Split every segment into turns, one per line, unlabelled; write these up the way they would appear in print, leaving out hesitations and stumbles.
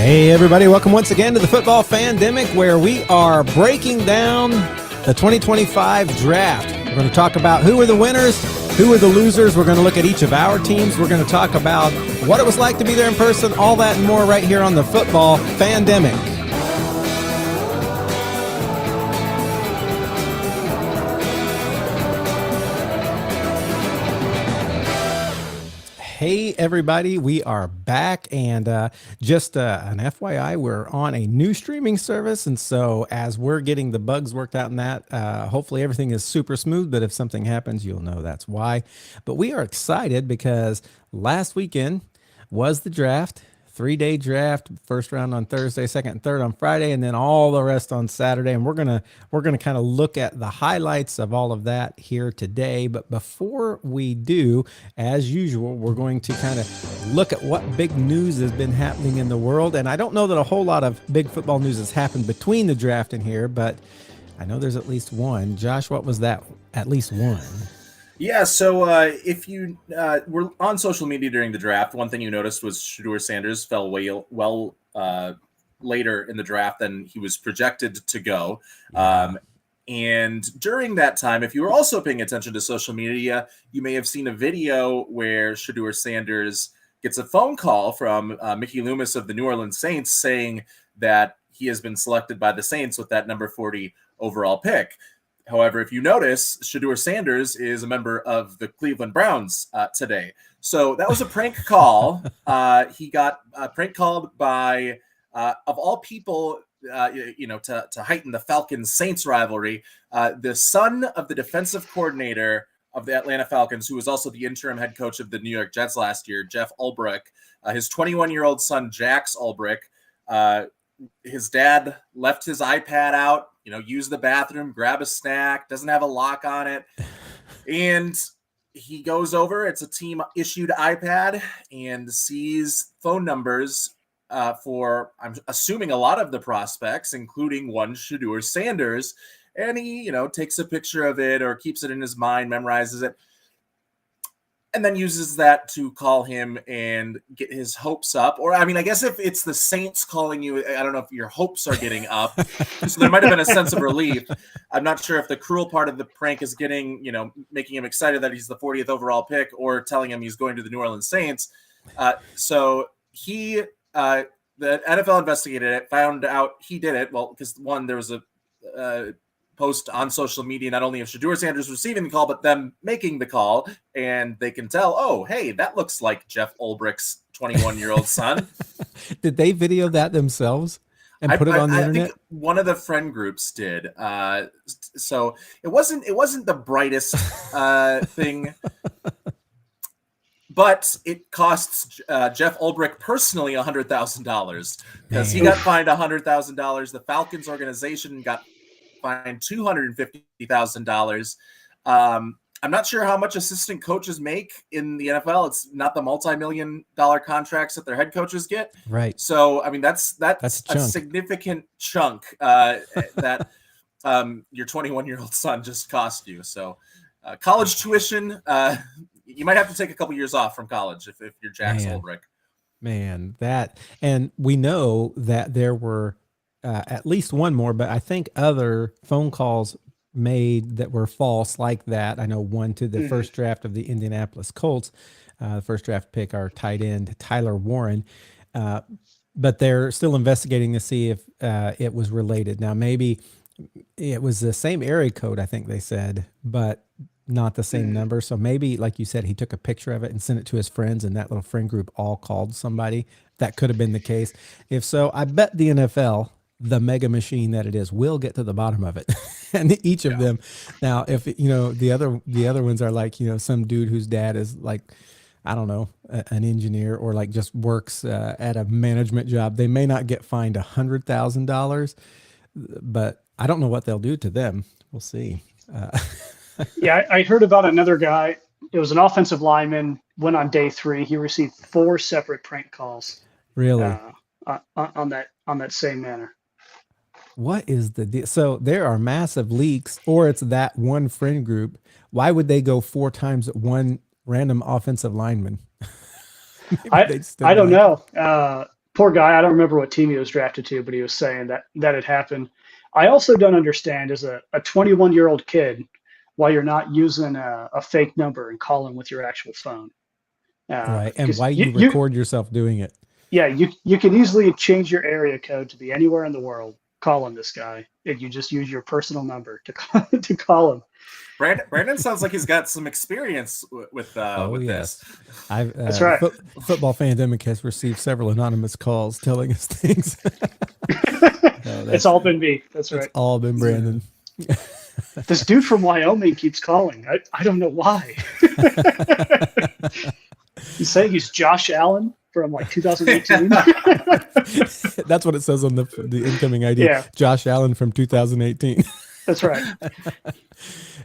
Hey everybody, welcome once again to the Football Fandemic, where we are breaking down the 2025 draft. We're going to talk about who are the winners, who are the losers. We're going to look at each of our teams. We're going to talk about what it was like to be there in person, all that and more right here on the Football Fandemic. Hey everybody, we are back, and just an FYI, we're on a new streaming service, and so as we're getting the bugs worked out in that, hopefully everything is super smooth, but if something happens, you'll know that's why. But we are excited because last weekend was the draft. 3-day draft, first round on Thursday, second and third on Friday, and then all the rest on Saturday. And we're gonna kind of look at the highlights of all of that here today. But before we do, as usual, we're going to kind of look at what big news has been happening in the world. And I don't know that a whole lot of big football news has happened between the draft and here, but I know there's at least one. Josh, what was that? At least one.
Yeah, so if you were on social media during the draft, one thing you noticed was Shedeur Sanders fell well later in the draft than he was projected to go. And during that time, if you were also paying attention to social media, you may have seen a video where Shedeur Sanders gets a phone call from Mickey Loomis of the New Orleans Saints saying that he has been selected by the Saints with that number 40 overall pick. However, if you notice, Shedeur Sanders is a member of the Cleveland Browns today. So that was a prank call. He got prank called by, of all people, to heighten the Falcons-Saints rivalry, the son of the defensive coordinator of the Atlanta Falcons, who was also the interim head coach of the New York Jets last year, Jeff Ulbrich. His 21-year-old son, Jax Ulbrich, his dad left his iPad out, use the bathroom, grab a snack, doesn't have a lock on it. And he goes over, it's a team issued iPad, and sees phone numbers for, I'm assuming, a lot of the prospects, including one Shedeur Sanders. And he, takes a picture of it or keeps it in his mind, memorizes it, and then uses that to call him and get his hopes up. Or, I guess if it's the Saints calling you, I don't know if your hopes are getting up. So there might have been a sense of relief. I'm not sure if the cruel part of the prank is getting, making him excited that he's the 40th overall pick, or telling him he's going to the New Orleans Saints. So he, the NFL investigated it, found out he did it. Well, because one, there was a post on social media, not only of Shedeur Sanders receiving the call, but them making the call, and they can tell, oh, hey, that looks like Jeff Ulbrich's 21-year-old son.
Did they video that themselves and put it on the internet? I think
one of the friend groups did. So it wasn't the brightest thing, but it costs Jeff Ulbrich personally $100,000 because he got fined $100,000. The Falcons organization got fined $250,000. I'm not sure how much assistant coaches make in the NFL. It's not the multi-million-dollar contracts that their head coaches get.
Right.
So, that's a significant chunk that your 21-year-old son just cost you. So, college tuition, you might have to take a couple years off from college if you're Jax Ulbrich.
Man, and we know that there were at least one more, but I think other phone calls made that were false like that. I know one to the first draft of the Indianapolis Colts, the first draft pick, our tight end, Tyler Warren. But they're still investigating to see if it was related. Now, maybe it was the same area code, I think they said, but not the same number. So maybe, like you said, he took a picture of it and sent it to his friends, and that little friend group all called somebody. That could have been the case. If so, I bet the NFL, the mega machine that it is, will get to the bottom of it. And each of them. Now, if the other ones are like, some dude whose dad is like, I don't know, an engineer, or like just works at a management job, they may not get fined $100,000, but I don't know what they'll do to them. We'll see.
Yeah, I heard about another guy. It was an offensive lineman. Went on day 3. He received 4 separate prank calls.
Really?
On that same manner.
What is the deal? So there are massive leaks, or it's that one friend group. Why would they go 4 times at one random offensive lineman?
I don't know. poor guy. I don't remember what team he was drafted to, but he was saying that had happened. I also don't understand as a 21-year-old kid why you're not using a fake number and calling with your actual phone.
Right. And
'Cause
why you record yourself doing it.
Yeah, you can easily change your area code to be anywhere in the world calling this guy, and you just use your personal number to call him.
Brandon sounds like he's got some experience with
yes.
this.
That's right.
Football Fandemic has received several anonymous calls telling us things.
It's all been me. That's right.
It's all been Brandon.
This dude from Wyoming keeps calling. I don't know why. He's saying he's Josh Allen from like 2018.
That's what it says on the incoming ID.
Yeah.
Josh Allen from 2018.
That's right.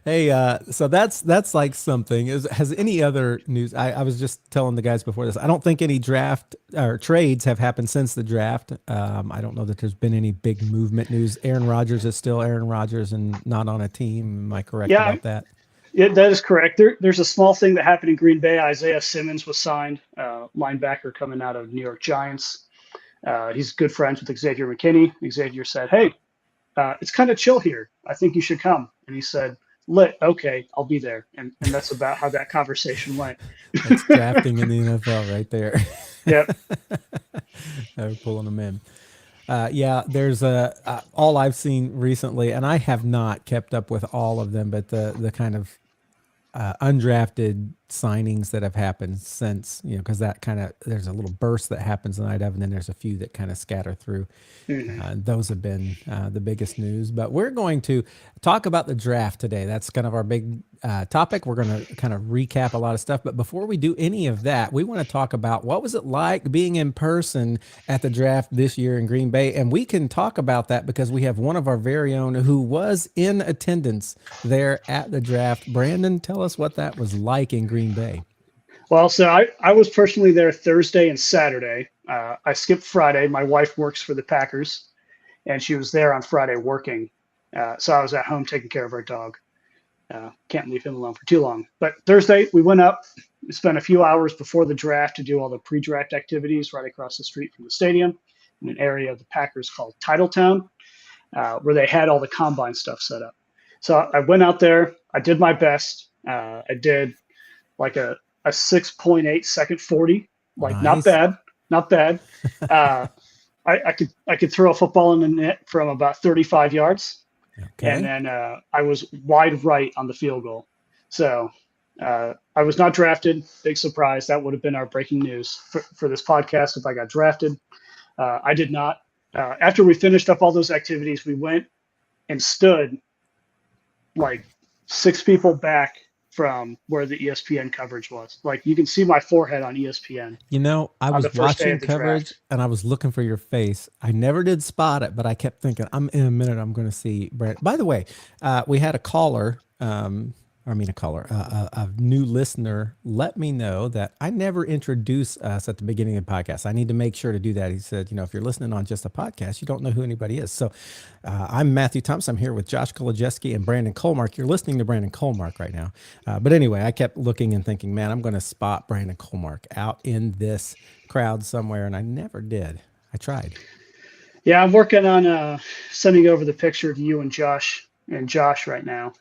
Hey, so that's like something. Has any other news? I was just telling the guys before this. I don't think any draft or trades have happened since the draft. I don't know that there's been any big movement news. Aaron Rodgers is still Aaron Rodgers and not on a team. Am I correct about that?
Yeah, that is correct. There's a small thing that happened in Green Bay. Isaiah Simmons was signed, linebacker coming out of New York Giants. He's good friends with Xavier McKinney. Xavier said, "Hey, it's kind of chill here. I think you should come." And he said, "Lit, okay, I'll be there." And that's about how that conversation went.
That's drafting in the NFL right there.
Yep.
They're pulling them in. Yeah, there's all I've seen recently, and I have not kept up with all of them, but the kind of undrafted signings that have happened since, because that kind of, there's a little burst that happens the night of, and then there's a few that kind of scatter through. Those have been the biggest news. But we're going to talk about the draft today. That's kind of our big topic. We're going to kind of recap a lot of stuff. But before we do any of that, we want to talk about what was it like being in person at the draft this year in Green Bay. And we can talk about that because we have one of our very own who was in attendance there at the draft. Brandon, tell us what that was like in Green Bay.
Well, so I was personally there Thursday and Saturday. I skipped Friday. My wife works for the Packers, and she was there on Friday working. So I was at home taking care of our dog. Can't leave him alone for too long. But Thursday, we went up, spent a few hours before the draft to do all the pre-draft activities right across the street from the stadium in an area of the Packers called Titletown, where they had all the combine stuff set up. So I went out there. I did my best. I did like a 6.8 second 40, like
Nice.
not bad. I could throw a football in the net from about 35 yards.
Okay.
And then I was wide right on the field goal. So I was not drafted. Big surprise. That would have been our breaking news for this podcast if I got drafted. I did not. After we finished up all those activities, we went and stood like 6 people back from where the ESPN coverage was. Like you can see my forehead on ESPN.
I was
the first day
watching
of the
coverage
draft.
and I was looking for your face. I never did spot it, but I kept thinking, in a minute, I'm going to see Brad. By the way, we had a caller, a new listener let me know that I never introduced us at the beginning of the podcast. I need to make sure to do that. He said, if you're listening on just a podcast, you don't know who anybody is. So I'm Matthew Thompson. I'm here with Josh Kolodziejski and Brandon Colmark. You're listening to Brandon Colmark right now. But anyway, I kept looking and thinking, man, I'm going to spot Brandon Colmark out in this crowd somewhere. And I never did. I tried.
Yeah, I'm working on sending over the picture of you and Josh right now.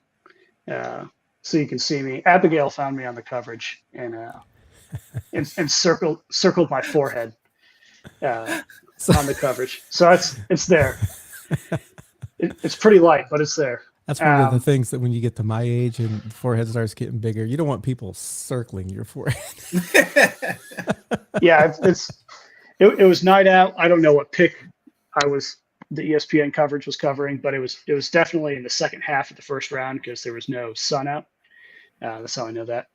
So you can see me. Abigail found me on the coverage and circled my forehead on the coverage. So it's there. It's pretty light, but it's there.
That's one of the things that when you get to my age and the forehead starts getting bigger, you don't want people circling your forehead.
Yeah, it was night out. I don't know what pick the ESPN coverage was covering, but it was definitely in the second half of the first round because there was no sun out. That's how I know that.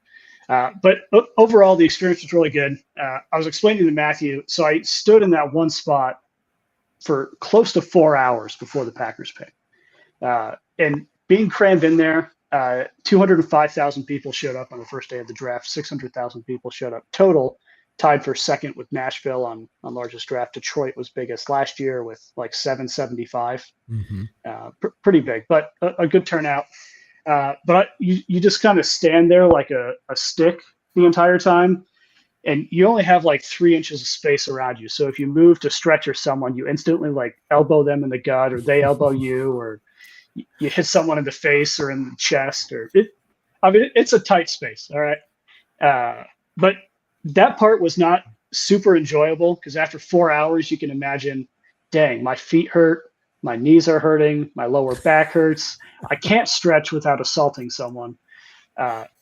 But overall, the experience was really good. I was explaining to Matthew, so I stood in that one spot for close to 4 hours before the Packers pick. And being crammed in there, 205,000 people showed up on the first day of the draft. 600,000 people showed up total, tied for second with Nashville on largest draft. Detroit was biggest last year with like 775. Pretty big, but a good turnout. But you just kind of stand there like a stick the entire time. and you only have like 3 inches of space around you. So if you move to stretch or someone, you instantly like elbow them in the gut, or they elbow you, or you hit someone in the face or in the chest, or it. I mean, it's a tight space. All right. But that part was not super enjoyable because after 4 hours, you can imagine, dang, my feet hurt, my knees are hurting, my lower back hurts. I can't stretch without assaulting someone.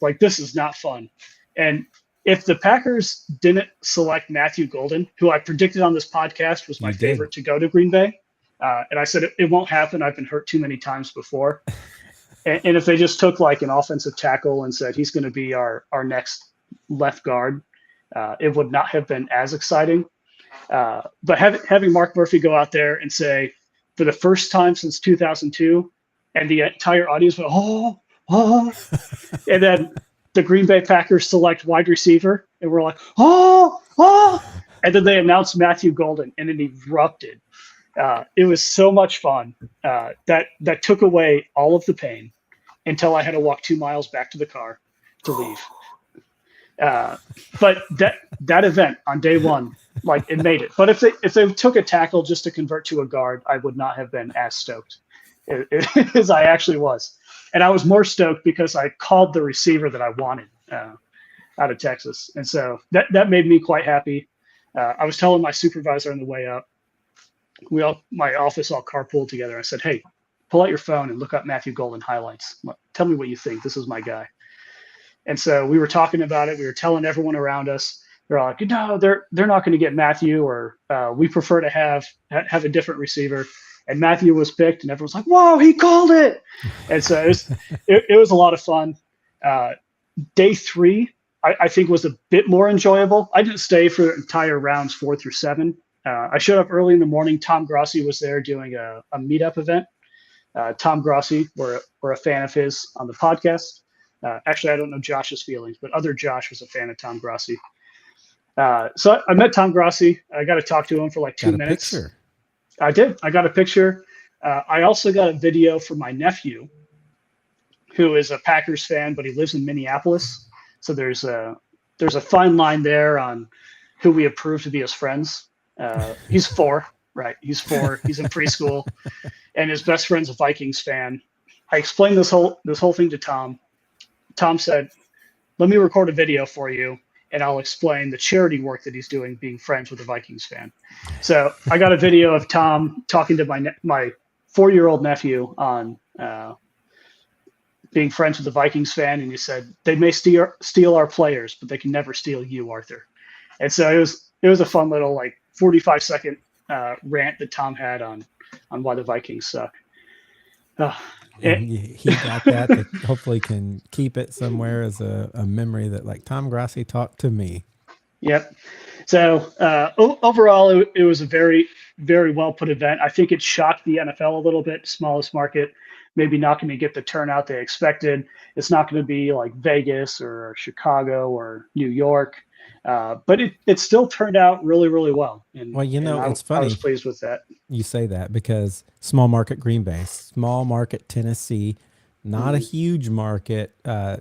Like, this is not fun. And if the Packers didn't select Matthew Golden, who I predicted on this podcast was my favorite to go to Green Bay, and I said it won't happen. I've been hurt too many times before. And if they just took like an offensive tackle and said he's going to be our next left guard, it would not have been as exciting. But having Mark Murphy go out there and say, for the first time since 2002, and the entire audience went, oh, and then the Green Bay Packers select wide receiver, and we're like, oh, and then they announced Matthew Golden, and it erupted. It was so much fun. That took away all of the pain until I had to walk 2 miles back to the car to leave. But that event on day one, like, it made it. But if they took a tackle just to convert to a guard, I would not have been as stoked as I actually was. And I was more stoked because I called the receiver that I wanted out of Texas. And so that made me quite happy. I was telling my supervisor on the way up, my office all carpooled together. I said, hey, pull out your phone and look up Matthew Golden highlights. Tell me what you think. This is my guy. And so we were talking about it. We were telling everyone around us. They're all like, no, they're not going to get Matthew, or we prefer to have a different receiver. And Matthew was picked, and everyone's like, whoa, he called it. And so it was a lot of fun. Day 3, I think, was a bit more enjoyable. I didn't stay for entire rounds 4 through 7. I showed up early in the morning. Tom Grossi was there doing a meetup event. Tom Grossi, we're a fan of his on the podcast. Actually, I don't know Josh's feelings, but other Josh was a fan of Tom Grossi. So I met Tom Grossi. I got to talk to him for like 2 minutes.
Picture.
I did. I got a picture. I also got a video for my nephew, who is a Packers fan, but he lives in Minneapolis. So there's a fine line there on who we approve to be his friends. He's 4, right? He's 4. He's in preschool, and his best friend's a Vikings fan. I explained this whole thing to Tom. Tom said, "Let me record a video for you, and I'll explain the charity work that he's doing, being friends with a Vikings fan." So I got a video of Tom talking to my 4-year-old nephew on being friends with a Vikings fan, and he said, "They may steal our players, but they can never steal you, Arthur." And so it was a fun little like 45-second rant that Tom had on why the Vikings suck.
He got that. They hopefully can keep it somewhere as a memory that, like, Tom Grossi talked to me.
Yep. So overall, it was a very, very well put event. I think it shocked the NFL a little bit. Smallest market, maybe not going to get the turnout they expected. It's not going to be like Vegas or Chicago or New York. But it still turned out really, really well. And,
well, it's funny.
I was pleased with that.
You say that because small market Green Bay, small market Tennessee, not a huge market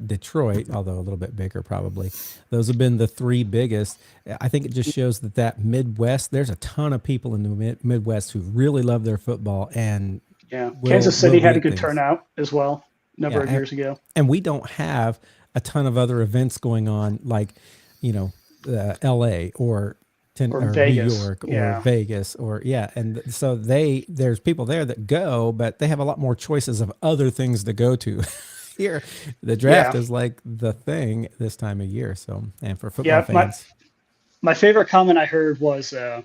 Detroit, although a little bit bigger probably. Those have been the 3 biggest. I think it just shows that Midwest, there's a ton of people in the Midwest who really love their football. And
Kansas City had a good turnout as well a number of years ago.
And we don't have a ton of other events going on like, LA or
Vegas.
New York or Vegas and so there's people there that go, but they have a lot more choices of other things to go to. Here, the draft is like the thing this time of year. So, and for football fans,
my favorite comment I heard was, here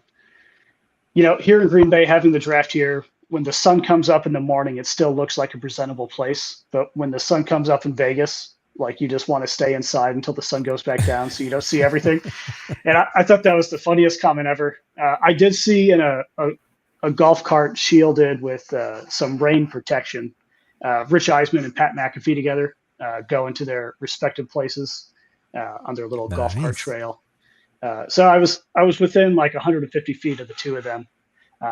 in Green Bay, having the draft here, when the sun comes up in the morning, it still looks like a presentable place, but when the sun comes up in Vegas, like, you just want to stay inside until the sun goes back down so you don't see everything. And I thought that was the funniest comment ever. I did see in a golf cart shielded with some rain protection, Rich Eisman and Pat McAfee together go into their respective places on their little golf cart trail. So I was within like 150 feet of the 2 of them.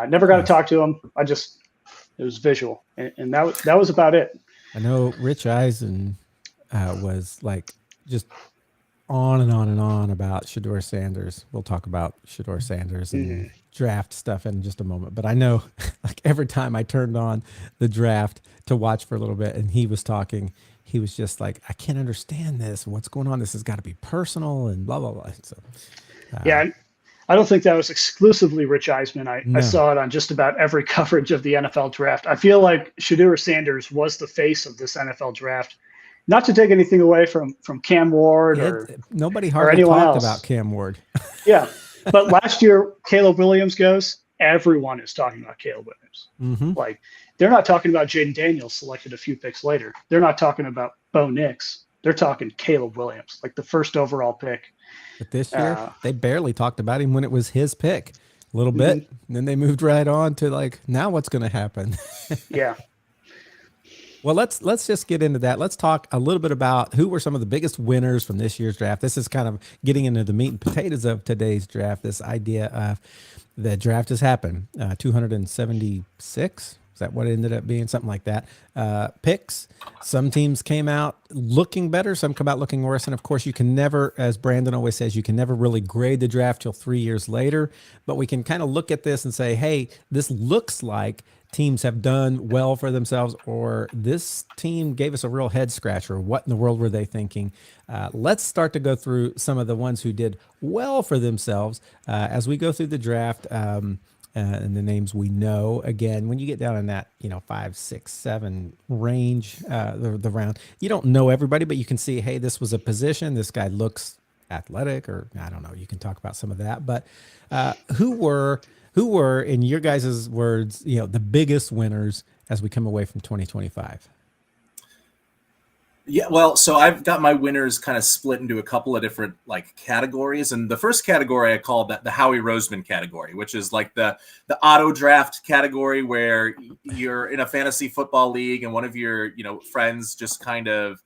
Never got to talk to them. It was visual. And that was about it.
I know Rich Eisen was like just on and on and on about Shedeur Sanders. We'll talk about Shedeur Sanders and draft stuff in just a moment. But I know like every time I turned on the draft to watch for a little bit and he was talking, he was just like, I can't understand this. What's going on? This has got to be personal and blah, blah, blah. So,
yeah, I don't think that was exclusively Rich Eisman. I
No.
saw it on just about every coverage of the NFL draft. I feel like Shedeur Sanders was the face of this NFL draft. Not to take anything away from Cam Ward or
nobody hardly
anyone
talked
else.
about Cam Ward.
yeah, but last year Caleb Williams goes. Everyone is talking about Caleb Williams.
Mm-hmm.
Like they're not talking about Jaden Daniels selected a few picks later. They're not talking about Bo Nix. They're talking Caleb Williams, like the first overall pick.
But this year, they barely talked about him when it was his pick. A little bit. And then they moved right on to like, now what's going to happen?
Yeah.
Well, let's just get into that. Let's talk a little bit about who were some of the biggest winners from this year's draft. This is kind of getting into the meat and potatoes of today's draft, this idea of the draft has happened. 276. Is that what it ended up being? Something like that. Picks. Some teams came out looking better. Some come out looking worse. And of course, you can never, as Brandon always says, you can never really grade the draft till 3 years later. But we can kind of look at this and say, hey, this looks like teams have done well for themselves, or this team gave us a real head scratcher. What in the world were they thinking? Let's start to go through some of the ones who did well for themselves as we go through the draft. And the names we know. Again, when you get down in that 5, 6, 7 range, the round, you don't know everybody, but you can see, hey, this was a position. This guy looks athletic, or I don't know. You can talk about some of that, but who were in your guys' words, the biggest winners as we come away from 2025?
Yeah, well, so I've got my winners kind of split into a couple of different like categories, and the first category I call that the Howie Roseman category, which is like the auto draft category where you're in a fantasy football league and one of your friends just kind of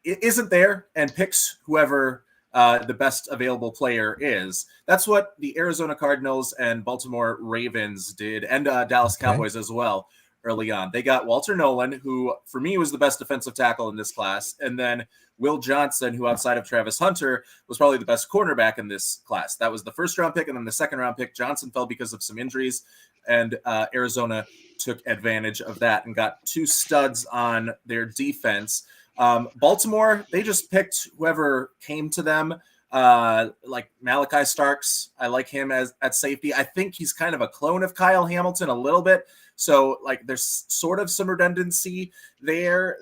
isn't there and picks whoever the best available player is. That's what the Arizona Cardinals and Baltimore Ravens did, and Dallas Cowboys as well. Early on, they got Walter Nolan, who for me was the best defensive tackle in this class, and then Will Johnson, who outside of Travis Hunter was probably the best cornerback in this class. That was the first round pick, and then the second round pick, Johnson fell because of some injuries, and Arizona took advantage of that and got two studs on their defense. Baltimore, they just picked whoever came to them. Like Malachi Starks, I like him at safety. I think he's kind of a clone of Kyle Hamilton a little bit. So like there's sort of some redundancy there.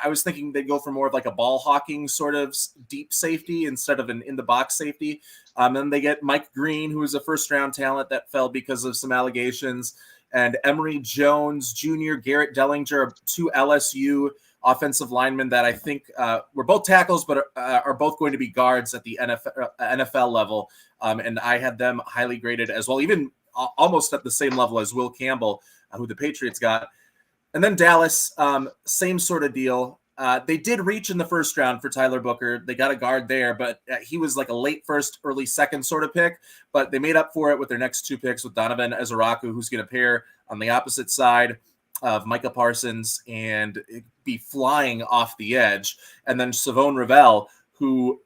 I was thinking they'd go for more of like a ball hawking sort of deep safety instead of an in the box safety. Then they get Mike Green, who is a first round talent that fell because of some allegations, and Emory Jones Jr., Garrett Dellinger, two LSU offensive linemen that I think were both tackles, but are both going to be guards at the NFL level. And I had them highly graded as well, even almost at the same level as Will Campbell, who the Patriots got. And then Dallas, same sort of deal. They did reach in the first round for Tyler Booker. They got a guard there, but he was like a late first, early second sort of pick. But they made up for it with their next two picks with Donovan Ezeraku, who's going to pair on the opposite side of Micah Parsons and be flying off the edge. And then Savone Ravel, who,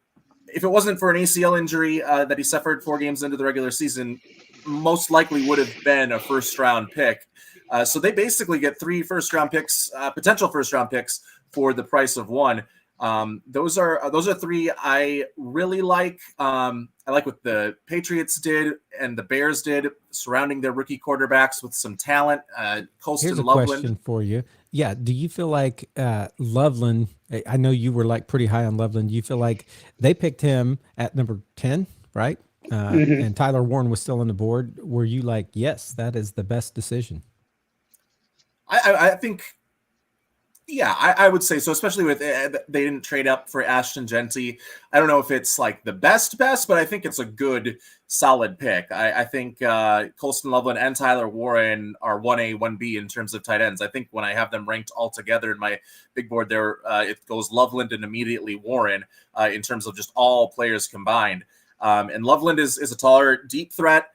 if it wasn't for an ACL injury that he suffered 4 games into the regular season, most likely would have been a first-round pick. So they basically get 3 first-round picks, potential first-round picks for the price of 1. Those are 3 I really like. I like what the Patriots did and the Bears did, surrounding their rookie quarterbacks with some talent. Colston
Here's a
Loveland.
question for you. Yeah, do you feel like Loveland? I know you were like pretty high on Loveland. Do you feel like they picked him at number 10, right? And Tyler Warren was still on the board. Were you like, yes, that is the best decision?
I think, yeah, I would say so, especially with they didn't trade up for Ashton Genty. I don't know if it's like the best, but I think it's a good, solid pick. I think Colston Loveland and Tyler Warren are 1A, 1B in terms of tight ends. I think when I have them ranked all together in my big board there, it goes Loveland and immediately Warren in terms of just all players combined. And Loveland is a taller, deep threat.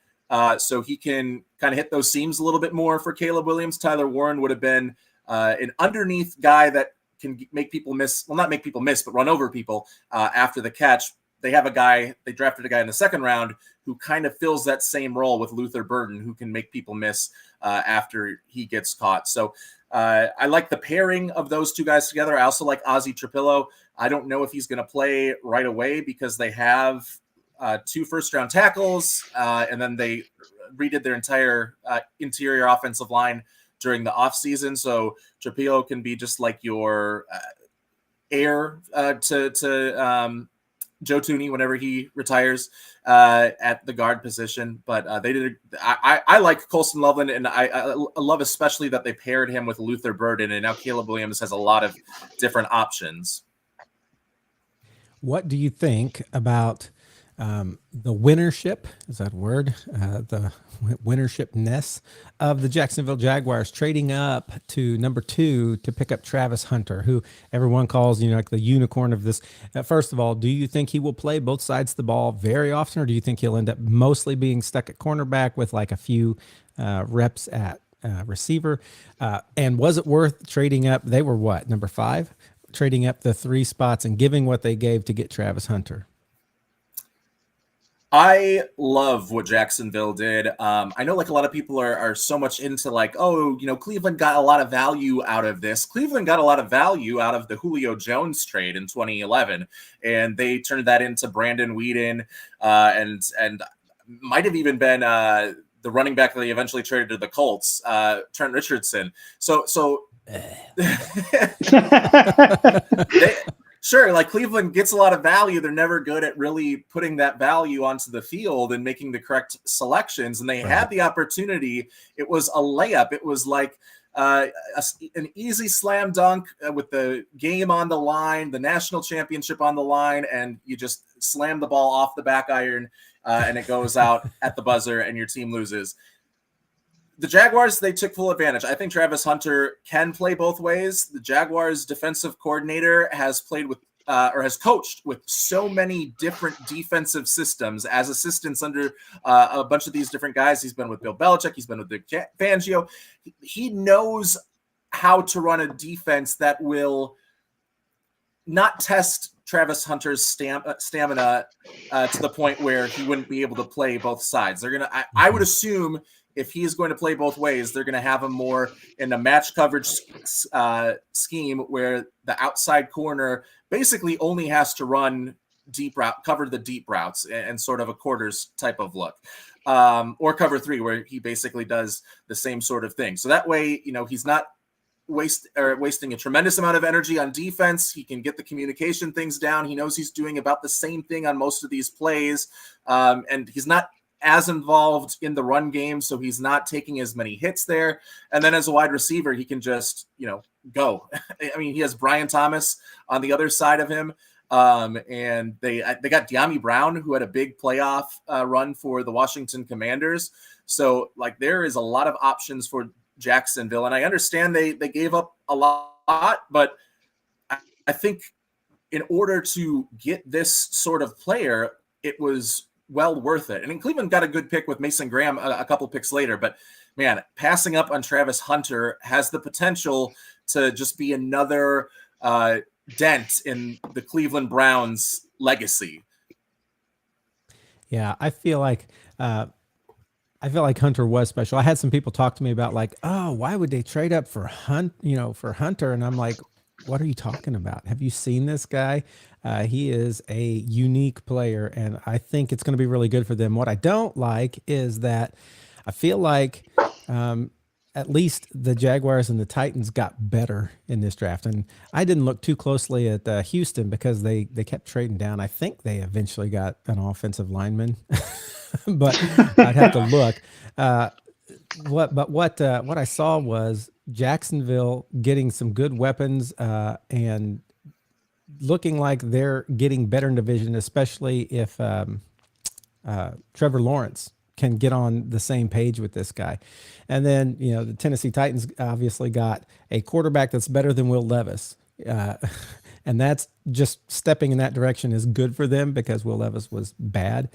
So he can kind of hit those seams a little bit more for Caleb Williams. Tyler Warren would have been an underneath guy that can make people miss. Well, not make people miss, but run over people after the catch. They drafted a guy in the second round who kind of fills that same role with Luther Burden, who can make people miss after he gets caught. So I like the pairing of those two guys together. I also like Ozzy Trapillo. I don't know if he's going to play right away because they have 2 first-round tackles, and then they redid their entire interior offensive line during the offseason. So Trapillo can be just like your heir to Joe Thuney whenever he retires at the guard position. But I like Colston Loveland, and I love especially that they paired him with Luther Burden, and now Caleb Williams has a lot of different options.
What do you think about the winnership? Is that a word? The winnershipness of the Jacksonville Jaguars trading up to number 2 to pick up Travis Hunter, who everyone calls, like the unicorn of this. First of all, do you think he will play both sides of the ball very often, or do you think he'll end up mostly being stuck at cornerback with like a few reps at receiver? And was it worth trading up? They were what, number 5? Trading up the 3 spots and giving what they gave to get Travis Hunter.
I love what Jacksonville did. I know like a lot of people are so much into like, Cleveland got a lot of value out of this. Cleveland got a lot of value out of the Julio Jones trade in 2011, and they turned that into Brandon Weeden and might have even been the running back that they eventually traded to the Colts, Trent Richardson. So sure, like Cleveland gets a lot of value. They're never good at really putting that value onto the field and making the correct selections. And they had the opportunity. It was a layup. It was like an easy slam dunk with the game on the line, the national championship on the line, and you just slam the ball off the back iron and it goes out at the buzzer and your team loses. The Jaguars, they took full advantage. I think Travis Hunter can play both ways. The Jaguars defensive coordinator has played with has coached with so many different defensive systems as assistants under a bunch of these different guys. He's been with Bill Belichick. He's been with Vic Fangio. He knows how to run a defense that will not test Travis Hunter's stamina to the point where he wouldn't be able to play both sides. They're gonna. I would assume, if he is going to play both ways, they're going to have him more in a match coverage scheme where the outside corner basically only has to run deep route, cover the deep routes and sort of a quarters type of look, or cover 3 where he basically does the same sort of thing. So that way, he's not wasting a tremendous amount of energy on defense. He can get the communication things down. He knows he's doing about the same thing on most of these plays. And he's not as involved in the run game, so he's not taking as many hits there. And then as a wide receiver, he can just, go. I mean, he has Brian Thomas on the other side of him. And they got De'Ami Brown, who had a big playoff run for the Washington Commanders. So like there is a lot of options for Jacksonville. And I understand they gave up a lot, but I think in order to get this sort of player, it was well worth it. And in Cleveland got a good pick with Mason Graham a couple picks later, but man, passing up on Travis Hunter has the potential to just be another dent in the Cleveland Browns legacy.
Yeah, I feel like Hunter was special. I had some people talk to me about like, oh, why would they trade up for Hunter? And I'm like, what are you talking about? Have you seen this guy? He is a unique player, and I think it's going to be really good for them. What I don't like is that I feel like at least the Jaguars and the Titans got better in this draft. And I didn't look too closely at Houston because they kept trading down. I think they eventually got an offensive lineman, but I'd have to look. What I saw was Jacksonville getting some good weapons and looking like they're getting better in division, especially if Trevor Lawrence can get on the same page with this guy. And then, the Tennessee Titans obviously got a quarterback that's better than Will Levis. And that's just stepping in that direction is good for them because Will Levis was bad.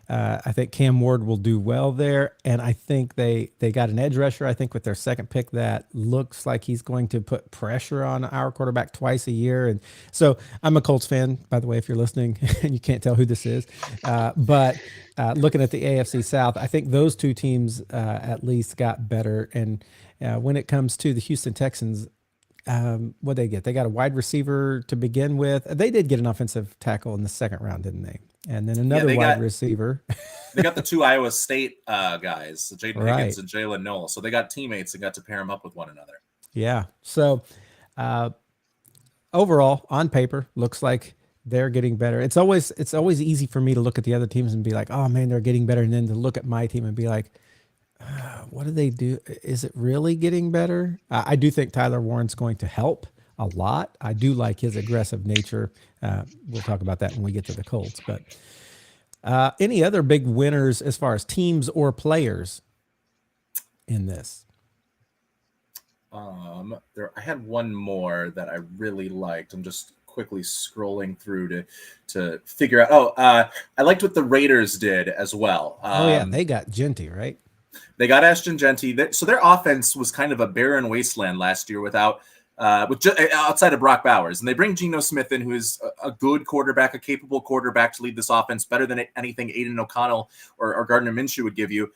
I think Cam Ward will do well there, and I think they got an edge rusher. I think with their second pick that looks like he's going to put pressure on our quarterback twice a year. And so I'm a Colts fan, by the way, if you're listening and you can't tell who this is. But looking at the AFC South, I think those two teams at least got better. And when it comes to the Houston Texans, what they get? They got a wide receiver to begin with. They did get an offensive tackle in the second round, didn't they? And then another wide receiver.
They got the two Iowa State guys, Jaden
Right.
Higgins and Jalen Noel. So they got teammates and got to pair them up with one another.
Yeah. So overall, on paper, looks like they're getting better. It's always easy for me to look at the other teams and be like, oh man, they're getting better. And then to look at my team and be like, what do they do? Is it really getting better? I do think Tyler Warren's going to help a lot. I do like his aggressive nature. We'll talk about that when we get to the Colts. But any other big winners as far as teams or players in this?
I had one more that I really liked. I'm just quickly scrolling through to figure out. I liked what the Raiders did as well.
They got Genty, right?
They got Ashton Genty. So their offense was kind of a barren wasteland last year outside of Brock Bowers. And they bring Geno Smith in, who is a good quarterback, a capable quarterback to lead this offense better than anything Aiden O'Connell or Gardner Minshew would give you.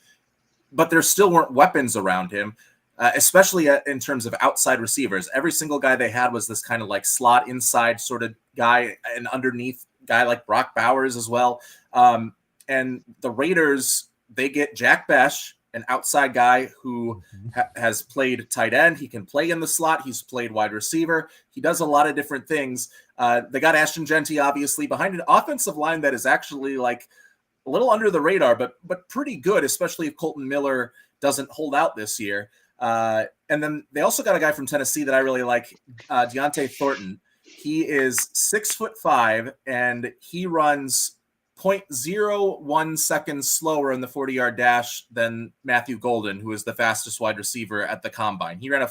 But there still weren't weapons around him, especially in terms of outside receivers. Every single guy they had was this kind of like slot inside sort of guy, and underneath guy like Brock Bowers as well. And the Raiders, they get Jack Besh, an outside guy who has played tight end. He can play in the slot. He's played wide receiver. He does a lot of different things. They got Ashton Genty, obviously, behind an offensive line that is actually like a little under the radar, but pretty good, especially if Colton Miller doesn't hold out this year. And then they also got a guy from Tennessee that I really like, Deontay Thornton. He is 6'5", and he runs 0.01 seconds slower in the 40-yard dash than Matthew Golden, who is the fastest wide receiver at the combine. He ran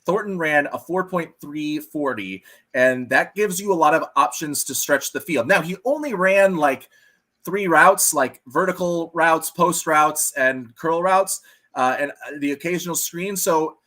Thornton ran a 4.340, and that gives you a lot of options to stretch the field. Now, he only ran like 3 routes, like vertical routes, post routes, and curl routes, and the occasional screen. So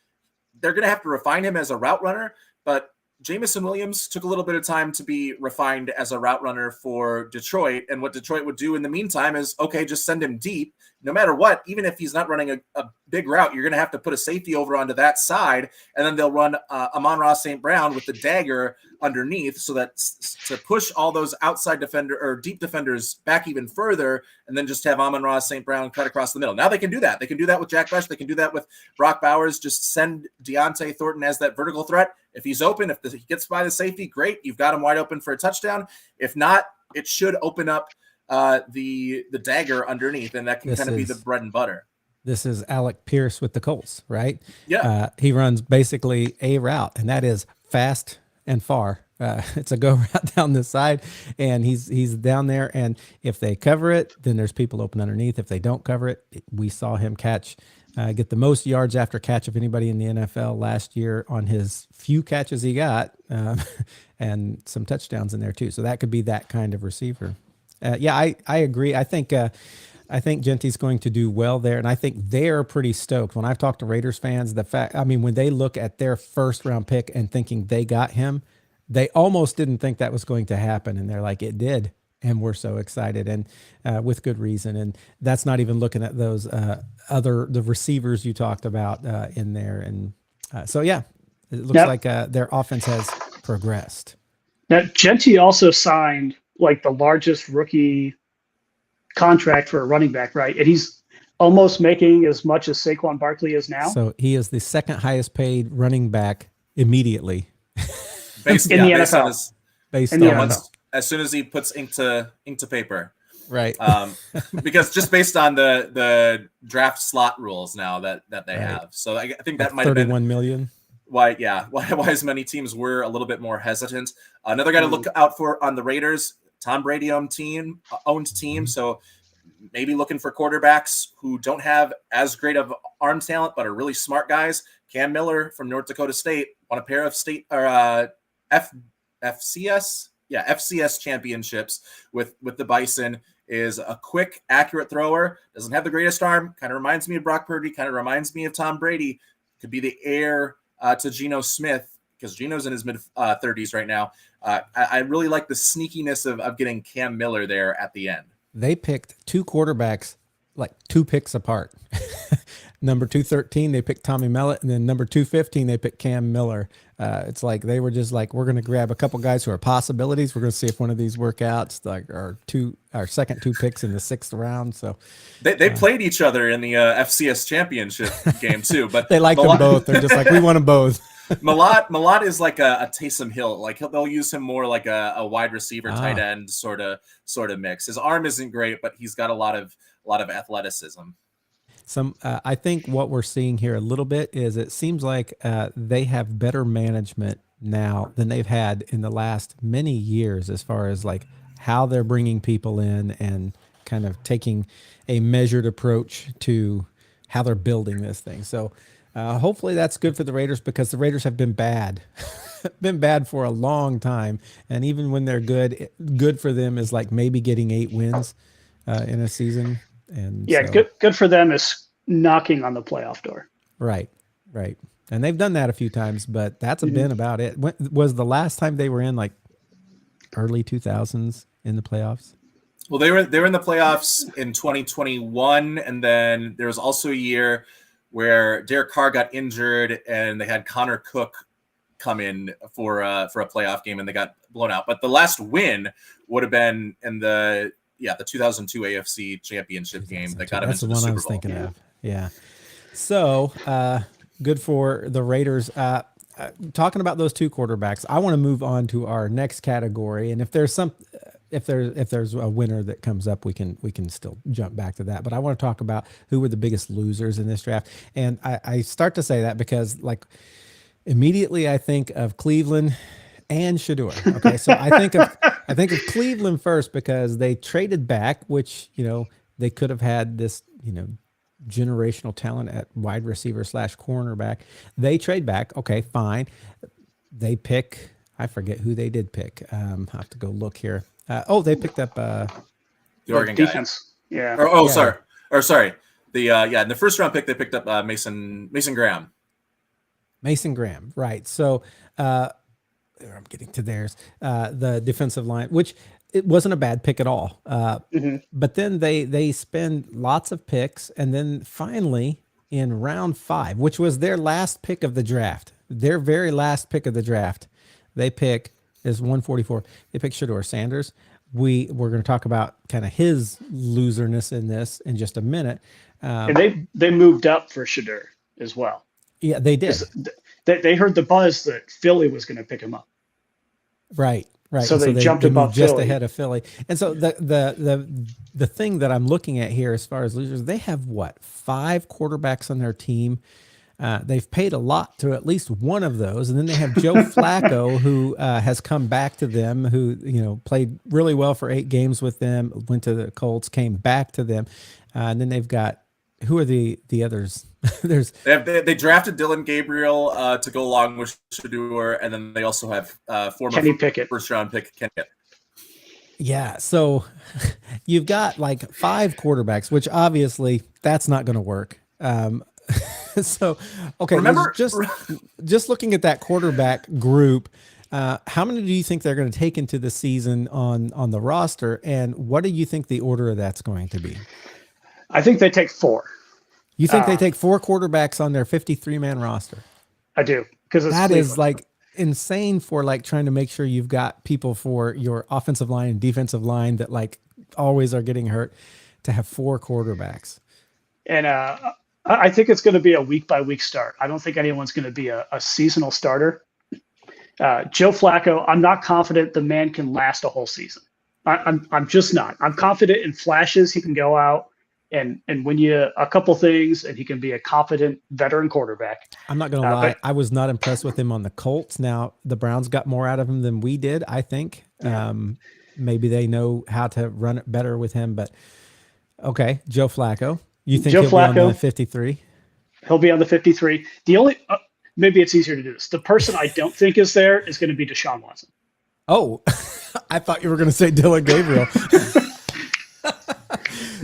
they're going to have to refine him as a route runner, but Jameson Williams took a little bit of time to be refined as a route runner for Detroit. And what Detroit would do in the meantime is, okay, just send him deep. No matter what, even if he's not running a big route, you're going to have to put a safety over onto that side. And then they'll run Amon-Ra St. Brown with the dagger underneath, so that to push all those outside defender or deep defenders back even further, and then just have Amon-Ra St. Brown cut across the middle. Now they can do that. They can do that with Jack Besh. They can do that with Brock Bowers. Just send Deontay Thornton as that vertical threat. If he's open, if he gets by the safety, great. You've got him wide open for a touchdown. If not, it should open up the dagger underneath, and that can kind of be the bread and butter.
This is Alec Pierce with the Colts, right?
Yeah.
He runs basically a route, and that is fast and far. It's a go route down the side, and he's down there. And if they cover it, then there's people open underneath. If they don't cover it, we saw him get the most yards after catch of anybody in the NFL last year on his few catches he got, and some touchdowns in there too. So that could be that kind of receiver. I agree. I think Genty's going to do well there, and I think they're pretty stoked. When I've talked to Raiders fans, when they look at their first round pick and thinking they got him, they almost didn't think that was going to happen, and they're like, it did, and we're so excited, and with good reason. And that's not even looking at those the receivers you talked about in there, and it looks like their offense has progressed.
Now, Genty also signed like the largest rookie contract for a running back, right? And he's almost making as much as Saquon Barkley is now.
So he is the second highest paid running back immediately
Based
in
on
the NFL.
As soon as he puts ink to paper.
Right.
Because just based on the draft slot rules now that they have. So I think that might have been
31 million.
Why as many teams were a little bit more hesitant. Another guy to look out for on the Raiders, Tom Brady owned team. So maybe looking for quarterbacks who don't have as great of arm talent, but are really smart guys. Cam Miller from North Dakota State won a pair of state or FCS championships with the Bison, is a quick, accurate thrower. Doesn't have the greatest arm. Kind of reminds me of Brock Purdy. Kind of reminds me of Tom Brady. Could be the heir to Geno Smith, because Geno's in his mid 30s right now. I really like the sneakiness of getting Cam Miller there at the end.
They picked two quarterbacks like 2 picks apart. Number 213, they picked Tommy Mellott, and then number 215, they picked Cam Miller. It's like they were just like, we're going to grab a couple guys who are possibilities. We're going to see if one of these work out. It's like our second 2 picks in the 6th round. So
they played each other in the FCS championship game too, but
they like them both. They're just like, we want them both.
Malott is like a Taysom Hill. Like they'll use him more like a wide receiver, tight end sort of mix. His arm isn't great, but he's got a lot of athleticism.
I think what we're seeing here a little bit is it seems like they have better management now than they've had in the last many years, as far as like how they're bringing people in and kind of taking a measured approach to how they're building this thing. So hopefully that's good for the Raiders, because the Raiders have been bad, for a long time. And even when they're good for them is like maybe getting 8 wins in a season. And
yeah,
so,
good for them is knocking on the playoff door.
Right. And they've done that a few times, but that's been about it. When was the last time they were in, like early 2000s in the playoffs?
Well, they were in the playoffs in 2021, and then there was also a year where Derek Carr got injured, and they had Connor Cook come in for a playoff game, and they got blown out. But the last win would have been in the 2002 AFC Championship game that got him into the Super Bowl.
That's the one I was thinking of. Yeah. So good for the Raiders. Talking about those 2 quarterbacks, I want to move on to our next category. And if there's a winner that comes up, we can still jump back to that. But I want to talk about who were the biggest losers in this draft. And I start to say that because, like, immediately I think of Cleveland and Shedeur. Okay, so I think of Cleveland first, because they traded back, which, they could have had this, generational talent at wide receiver / cornerback. They trade back. Okay, fine. They pick, I forget who they did pick. I have to go look here. They picked up
the Oregon
defense.
Guy.
Yeah.
Sorry. In the first round pick, they picked up Mason Graham.
Mason Graham, right. So I'm getting to theirs. The defensive line, which it wasn't a bad pick at all. But then they spend lots of picks, and then finally in round 5, which was their last pick of the draft, their very last pick of the draft, they pick is 144. They pick Shedeur Sanders. We're going to talk about kind of his loserness in this in just a minute.
And they moved up for Shedeur as well.
Yeah, they did.
They heard the buzz that Philly was going to pick him up.
Right.
So they jumped above
just
Philly.
ahead of Philly. And so the thing that I'm looking at here as far as losers, they have 5 quarterbacks on their team. They've paid a lot to at least one of those. And then they have Joe Flacco, who has come back to them, who, played really well for 8 games with them, went to the Colts, came back to them. And then they've got, who are the others?
They drafted Dylan Gabriel to go along with Shedeur, and then they also have former
Kenny Pickett,
first round pick Kenny Pickett.
Yeah, so you've got like 5 quarterbacks, which obviously that's not going to work. So okay,
remember
just looking at that quarterback group, how many do you think they're going to take into the season on the roster, and what do you think the order of that's going to be?
I think they take 4.
You think they take 4 quarterbacks on their 53-man roster?
I do, because
that is like insane for like trying to make sure you've got people for your offensive line and defensive line that like always are getting hurt, to have 4 quarterbacks.
And I think it's going to be a week by week start. I don't think anyone's going to be a seasonal starter. Joe Flacco, I'm not confident the man can last a whole season. I'm just not. I'm confident in flashes. He can go out and win you a couple things, and he can be a competent veteran quarterback.
I'm not going to lie. I was not impressed with him on the Colts. Now, the Browns got more out of him than we did, I think. Yeah. Maybe they know how to run it better with him. But, okay, Joe Flacco. You think he'll be on the 53?
He'll be on the 53. The only maybe it's easier to do this. The person I don't think is there is going to be Deshaun Watson.
Oh, I thought you were going to say Dylan Gabriel.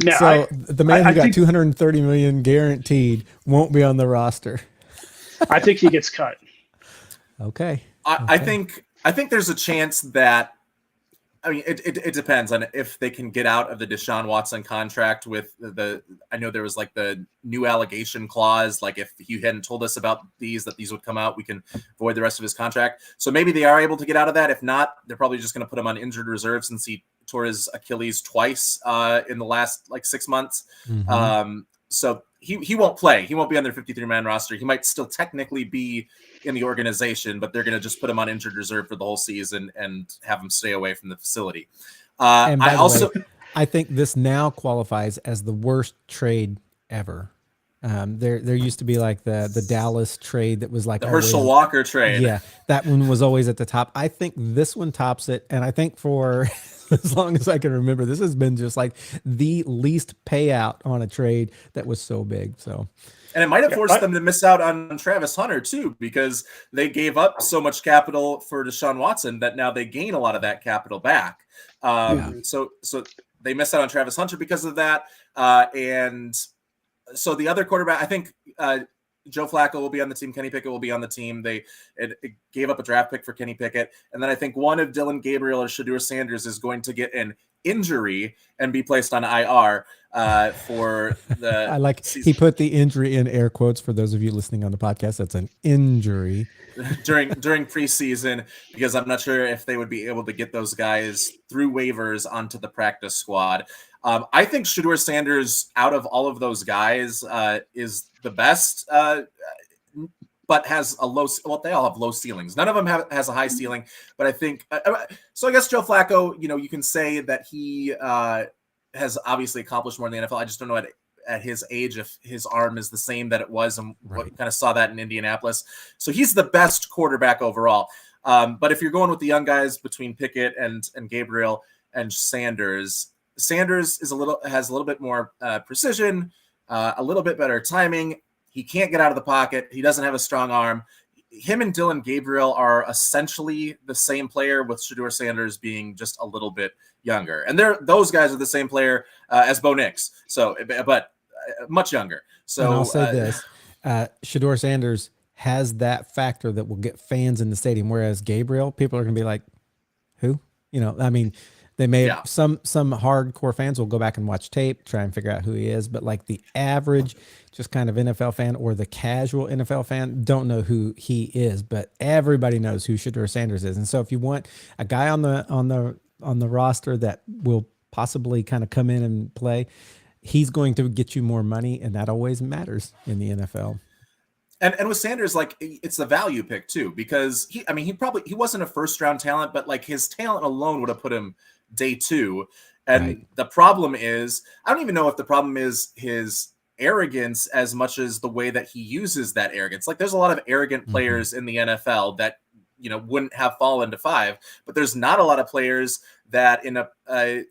Now,
So the man
I
who got
think-
230 million guaranteed won't be on the roster.
I think he gets cut.
Okay.
I think there's a chance that, I mean, it depends on if they can get out of the Deshaun Watson contract with I know there was like the new allegation clause, like if you hadn't told us about that these would come out, we can void the rest of his contract. So maybe they are able to get out of that. If not, they're probably just going to put him on injured reserve since he tore his Achilles twice in the last like 6 months.
Mhm.
So he won't play. He won't be on their 53-man roster. He might still technically be in the organization, but they're going to just put him on injured reserve for the whole season and have him stay away from the facility.
And by
I
the
also,
way, I think this now qualifies as the worst trade ever. There used to be like the Dallas trade that was like
the Herschel
always-
Walker trade.
Yeah, that one was always at the top. I think this one tops it, and I think for as long as I can remember, this has been just like the least payout on a trade that was so big. So,
And it might have
Yeah,
forced them to miss out on Travis Hunter too, because they gave up so much capital for Deshaun Watson that now they gain a lot of that capital back. So they missed out on Travis Hunter because of that. And so the other quarterback, I think Joe Flacco will be on the team. Kenny Pickett will be on the team. It gave up a draft pick for Kenny Pickett. And then I think one of Dylan Gabriel or Shedeur Sanders is going to get an injury and be placed on IR for the
I like
season.
he put the injury in air quotes for those of you listening on the podcast. That's an injury.
during preseason, because I'm not sure if they would be able to get those guys through waivers onto the practice squad. I think Shedeur Sanders, out of all of those guys, is the best, but has a low. Well, they all have low ceilings. None of them has a high ceiling, but I think so. I guess Joe Flacco, you can say that he has obviously accomplished more in the NFL. I just don't know at his age if his arm is the same that it was, and
Right.
kind of saw that in Indianapolis. So he's the best quarterback overall. But if you're going with the young guys between Pickett and Gabriel and Sanders has a little bit more precision, a little bit better timing. He can't get out of the pocket. He doesn't have a strong arm. Him and Dylan Gabriel are essentially the same player, with Shedeur Sanders being just a little bit younger. And those guys are the same player as Bo Nix, so but much younger. So
And I'll say this: Shedeur Sanders has that factor that will get fans in the stadium, whereas Gabriel, people are going to be like, "Who?" I mean, they may have some hardcore fans will go back and watch tape, try and figure out who he is, but like the average, just kind of NFL fan or the casual NFL fan don't know who he is, but everybody knows who Shedeur Sanders is. And so, if you want a guy on the roster that will possibly kind of come in and play, he's going to get you more money, and that always matters in the NFL.
And with Sanders, like, it's the value pick too, because he wasn't a first round talent, but like his talent alone would have put him day 2. And
Right.
the problem is, I don't even know if the problem is his arrogance as much as the way that he uses that arrogance. Like, there's a lot of arrogant players in the NFL that wouldn't have fallen to 5, but there's not a lot of players that in a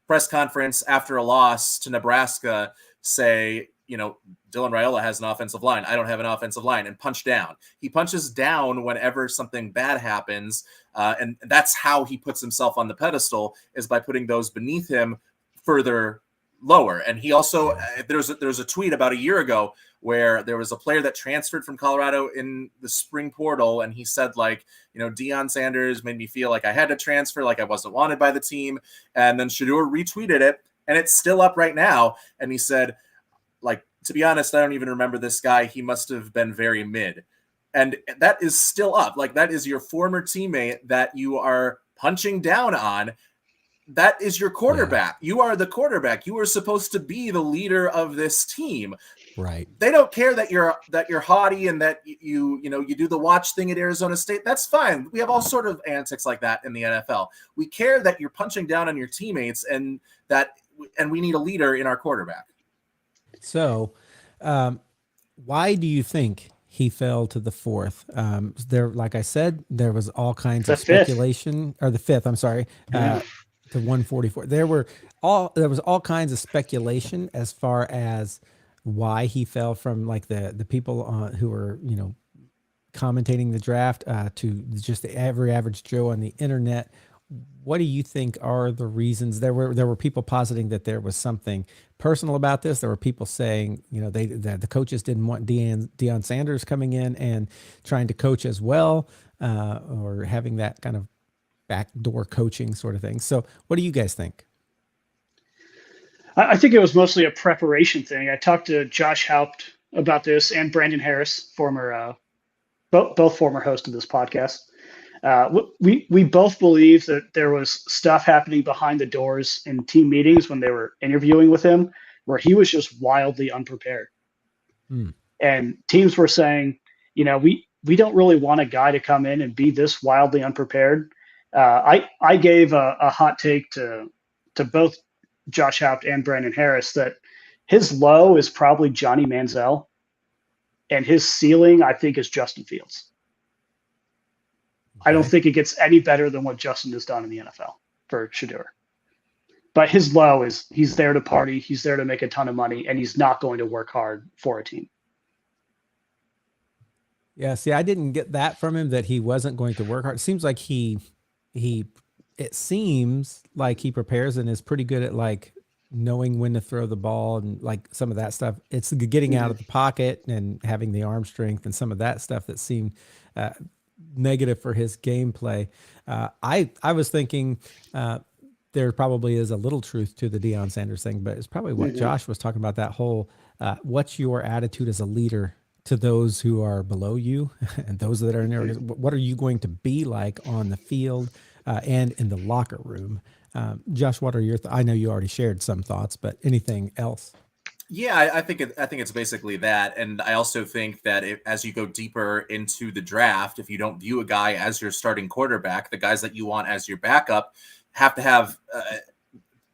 press conference after a loss to Nebraska say, Dylan Raiola has an offensive line. I don't have an offensive line, and punch down. He punches down whenever something bad happens. And that's how he puts himself on the pedestal, is by putting those beneath him further lower. And he also, there was a tweet about a year ago where there was a player that transferred from Colorado in the spring portal. And he said, like, Deion Sanders made me feel like I had to transfer, like I wasn't wanted by the team. And then Shedeur retweeted it, and it's still up right now. And he said, like, to be honest, I don't even remember this guy. He must have been very mid. And that is still up. Like, that is your former teammate that you are punching down on. That is your quarterback. Yeah. You are the quarterback. You are supposed to be the leader of this team.
Right.
They don't care that you're haughty and that you do the watch thing at Arizona State. That's fine. We have all sort of antics like that in the NFL. We care that you're punching down on your teammates, and we need a leader in our quarterback.
So, why do you think he fell to the 4th? There, like I said, there was all kinds of speculation, or the 5th. I'm sorry, to 144. There was all kinds of speculation as far as why he fell from like the people who were commentating the draft to just the average Joe on the internet. what do you think are the reasons? There were people positing that there was something personal about this. There were people saying, that the coaches didn't want Deion Sanders coming in and trying to coach as well, or having that kind of backdoor coaching sort of thing. So what do you guys think?
I think it was mostly a preparation thing. I talked to Josh Haupt about this and Brandon Harris, both former hosts of this podcast. We both believe that there was stuff happening behind the doors in team meetings when they were interviewing with him, where he was just wildly unprepared. And teams were saying, we don't really want a guy to come in and be this wildly unprepared. I gave a hot take to both Josh Haupt and Brandon Harris that his low is probably Johnny Manziel, and his ceiling, I think, is Justin Fields. I don't think it gets any better than what Justin has done in the NFL for Shedeur. But his low is he's there to party, he's there to make a ton of money, and he's not going to work hard for a team.
Yeah, see, I didn't get that from him, that he wasn't going to work hard. It seems like it seems like he prepares and is pretty good at like knowing when to throw the ball and like some of that stuff. It's getting out of the pocket and having the arm strength and some of that stuff that seemed negative for his gameplay. I was thinking there probably is a little truth to the Deion Sanders thing, but it's probably what Josh was talking about, that whole what's your attitude as a leader to those who are below you and those that are in there. What are you going to be like on the field and in the locker room? Josh, what are your I know you already shared some thoughts, but anything else?
Yeah, I think it's basically that, and I also think that as you go deeper into the draft, if you don't view a guy as your starting quarterback, the guys that you want as your backup have to have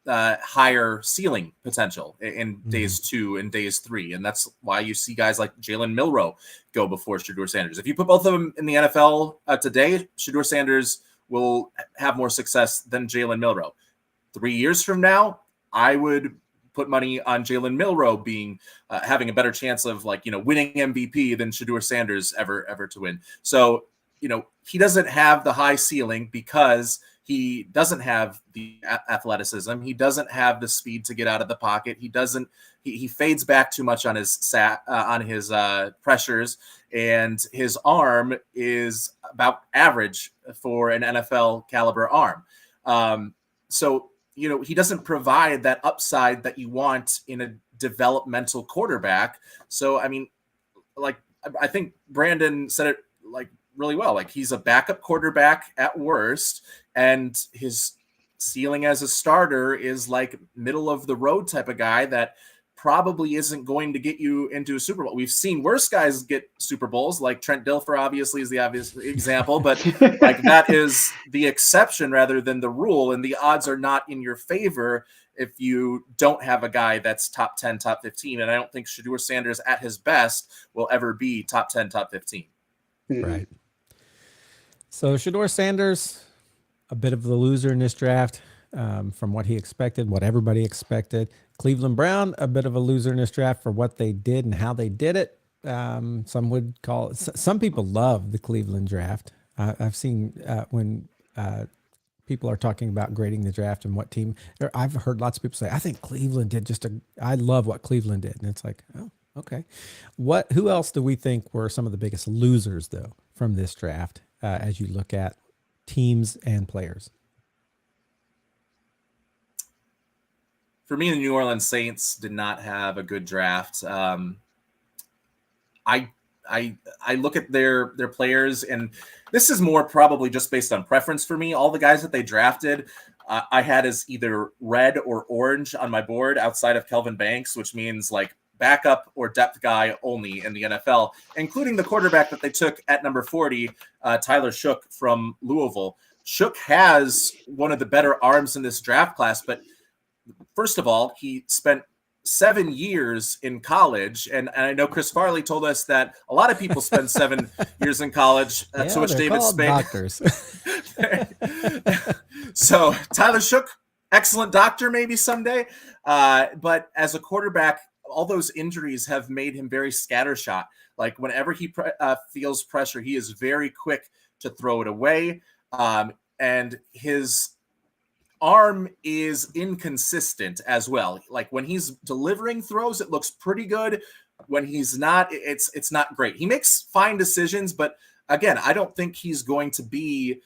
higher ceiling potential in days 2 and days 3, and that's why you see guys like Jalen Milroe go before Shedeur Sanders. If you put both of them in the NFL today, Shedeur Sanders will have more success than Jalen Milroe. 3 years from now, I would put money on Jalen Milroe being having a better chance of winning MVP than Shedeur Sanders ever to win. So he doesn't have the high ceiling because he doesn't have the athleticism. He doesn't have the speed to get out of the pocket. He fades back too much on his pressures, and his arm is about average for an NFL caliber arm. So he doesn't provide that upside that you want in a developmental quarterback. So, I mean, I think Brandon said it really well. He's a backup quarterback at worst, and his ceiling as a starter is middle of the road type of guy that probably isn't going to get you into a Super Bowl. We've seen worse guys get Super Bowls, like Trent Dilfer obviously is the obvious example, but that is the exception rather than the rule, and the odds are not in your favor if you don't have a guy that's top 10, top 15, and I don't think Shedeur Sanders at his best will ever be top 10, top 15.
Right. So Shedeur Sanders, a bit of the loser in this draft, from what he expected, what everybody expected. Cleveland Brown, a bit of a loser in this draft for what they did and how they did it. Some would call it, some people love the Cleveland draft. I've seen when people are talking about grading the draft and what team, I've heard lots of people say, I think Cleveland did I love what Cleveland did. And it's like, oh, okay. Who else do we think were some of the biggest losers though from this draft as you look at teams and players?
For me, the New Orleans Saints did not have a good draft. I look at their players, and this is more probably just based on preference for me. All the guys that they drafted, I had as either red or orange on my board outside of Kelvin Banks, which means backup or depth guy only in the NFL, including the quarterback that they took at number 40, Tyler Shough from Louisville. Shough has one of the better arms in this draft class, but first of all, he spent 7 years in college, and I know Chris Farley told us that a lot of people spend 7 years in college, to which David Spade.
Doctors.
So Tyler Shough, excellent doctor maybe someday, but as a quarterback, all those injuries have made him very scattershot. Whenever he feels pressure, he is very quick to throw it away. and his arm is inconsistent as well. Like when he's delivering throws, it looks pretty good. When he's not, it's not great. He makes fine decisions, but again, I don't think he's going to be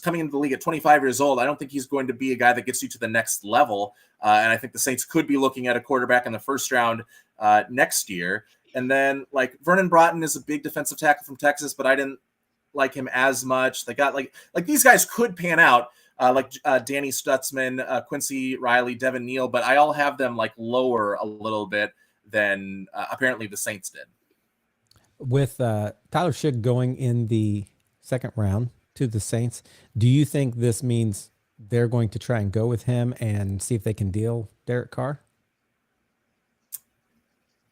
coming into the league at 25 years old. I don't think he's going to be a guy that gets you to the next level. And I think the Saints could be looking at a quarterback in the first round next year. And then like Vernon Broughton is a big defensive tackle from Texas, but I didn't like him as much. They got like these guys could pan out. Danny Stutzman, Quincy Riley, Devin Neal, but I all have them like lower a little bit than apparently the Saints did.
With Tyler Shough going in the second round to the Saints, do you think this means they're going to try and go with him and see if they can deal Derek Carr?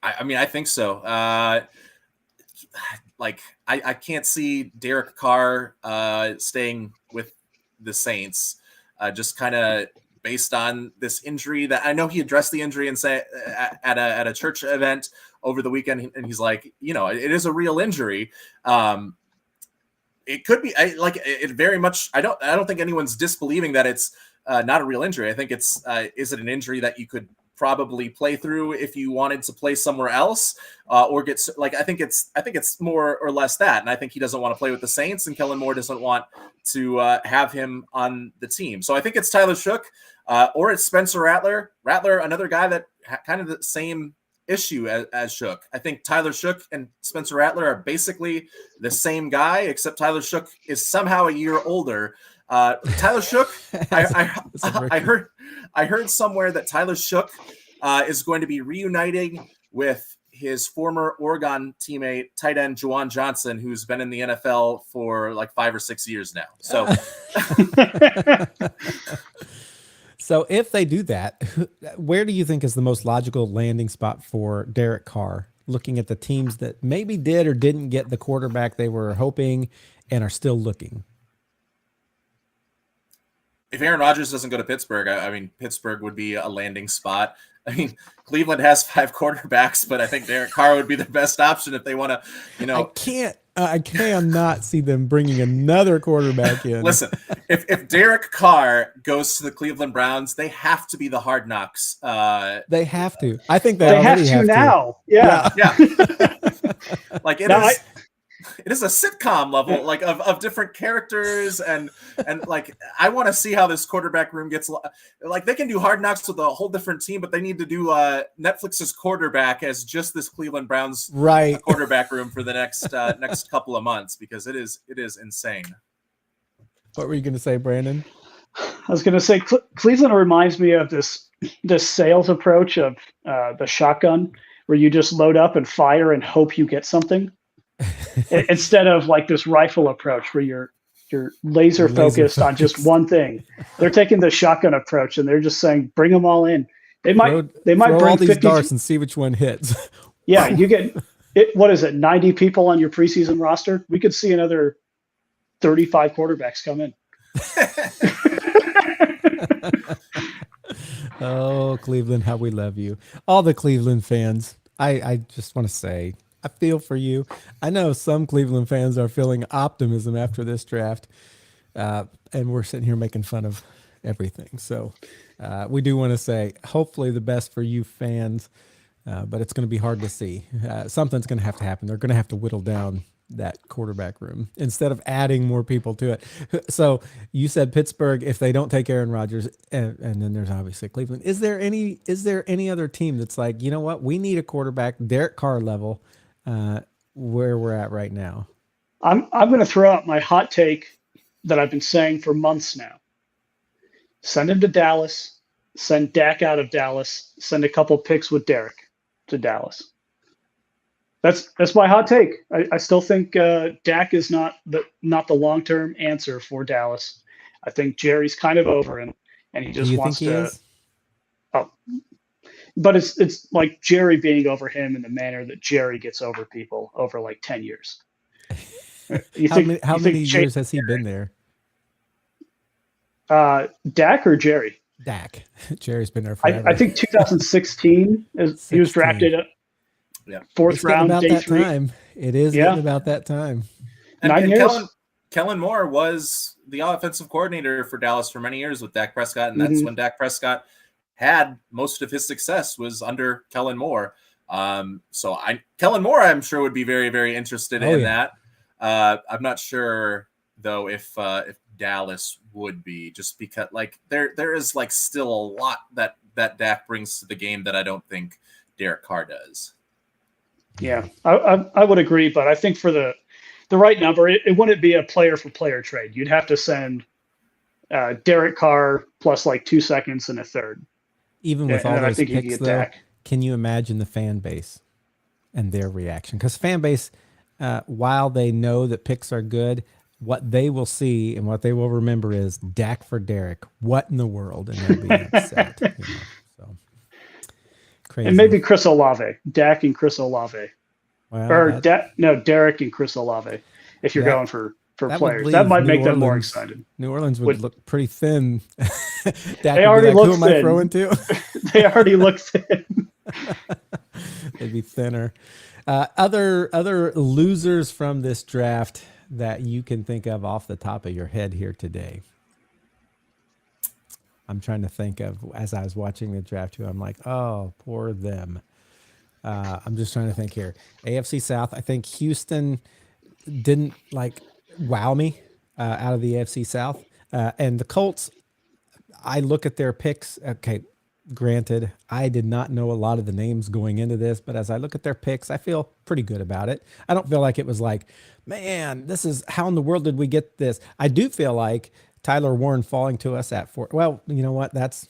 I mean, I think so. I can't see Derek Carr staying with the Saints, just kind of based on this injury that I know he addressed the injury and say at a church event over the weekend. And he's like, it is a real injury. It could be it very much. I don't think anyone's disbelieving that it's not a real injury. I think it's, is it an injury that you could probably play through if you wanted to play somewhere else or get I think it's more or less that. And I think he doesn't want to play with the Saints, and Kellen Moore doesn't want to have him on the team. So I think it's Tyler Shough or it's Spencer Rattler. Rattler, another guy that kind of the same issue as Shough. I think Tyler Shough and Spencer Rattler are basically the same guy, except Tyler Shough is somehow a year older. Tyler Shough, I heard somewhere that Tyler Shough is going to be reuniting with his former Oregon teammate, tight end Juwan Johnson, who's been in the NFL for like 5 or 6 years now. So,
so if they do that, where do you think is the most logical landing spot for Derek Carr? Looking at the teams that maybe did or didn't get the quarterback they were hoping and are still looking.
If Aaron Rodgers doesn't go to Pittsburgh, I mean, Pittsburgh would be a landing spot. I mean, Cleveland has 5 quarterbacks, but I think Derek Carr would be the best option if they want to,
I cannot see them bringing another quarterback in.
Listen, if Derek Carr goes to the Cleveland Browns, they have to be the Hard Knocks.
They have to. I think
they have to now. Yeah.
Like it is a sitcom level, like of different characters and like I want to see how this quarterback room gets. Like they can do Hard Knocks with a whole different team, but they need to do Netflix's quarterback as just this Cleveland Browns quarterback room for the next couple of months, because it is insane.
What were you going to say, Brandon?
I was going to say Cleveland reminds me of this sales approach of the shotgun, where you just load up and fire and hope you get something. Instead of like this rifle approach where you're laser focused on just one thing. They're taking the shotgun approach and they're just saying, bring them all in. They might bring
all these
50
darts and see which one hits.
Yeah, you get it. What is it? 90 people on your preseason roster. We could see another 35 quarterbacks come in.
Oh, Cleveland, how we love you. All the Cleveland fans. I just want to say, I feel for you. I know some Cleveland fans are feeling optimism after this draft, and we're sitting here making fun of everything. So we do want to say, hopefully the best for you fans, but it's going to be hard to see. Something's going to have to happen. They're going to have to whittle down that quarterback room instead of adding more people to it. So you said Pittsburgh, if they don't take Aaron Rodgers, and then there's obviously Cleveland. Is there any other team that's like, you know what, we need a quarterback, Derek Carr level, where we're at right now?
I'm going to throw out my hot take that I've been saying for months now. Send him to Dallas, send Dak out of Dallas, send a couple picks with Derek to Dallas. That's my hot take. I still think Dak is not the long-term answer for Dallas. I think Jerry's kind of over him, and he just wants to. Is? Oh, but it's like Jerry being over him in the manner that Jerry gets over people over like 10 years.
How many years has he been there?
Dak or Jerry?
Dak. Jerry's been there forever.
I think 2016 he was drafted.
Yeah,
fourth round,
about
day
that
3.
Time. It is getting about that time.
9 years.
Kellen Moore was the offensive coordinator for Dallas for many years with Dak Prescott, and that's when Dak Prescott had most of his success was under Kellen Moore. So Kellen Moore, I'm sure, would be very, very interested in that. I'm not sure though if Dallas would be, just because like there is like still a lot that Dak brings to the game that I don't think Derek Carr does.
Yeah, I would agree, but I think for the right number, it wouldn't be a player for player trade. You'd have to send Derek Carr plus like 2 seconds and a third.
Even with all those picks, though, can you imagine the fan base and their reaction? Because fan base, while they know that picks are good, what they will see and what they will remember is Dak for Derek. What in the world? And they'll be upset. So crazy.
And maybe Chris Olave, Dak and Chris Olave, or Derek and Chris Olave. If you're going for players, that might make them more excited.
New Orleans would look pretty thin.
They already look thin.
Who am I throwing to?
They already look thin.
They'd be thinner. Other losers from this draft that you can think of off the top of your head here today. I'm trying to think of, as I was watching the draft too, I'm like, oh, poor them. I'm just trying to think here. AFC South, I think Houston didn't wow me out of the AFC South. And the Colts, I look at their picks. Okay, granted, I did not know a lot of the names going into this, but as I look at their picks, I feel pretty good about it. I don't feel like it was like, man, this is how in the world did we get this? I do feel like Tyler Warren falling to us at 4. Well, you know what? Let's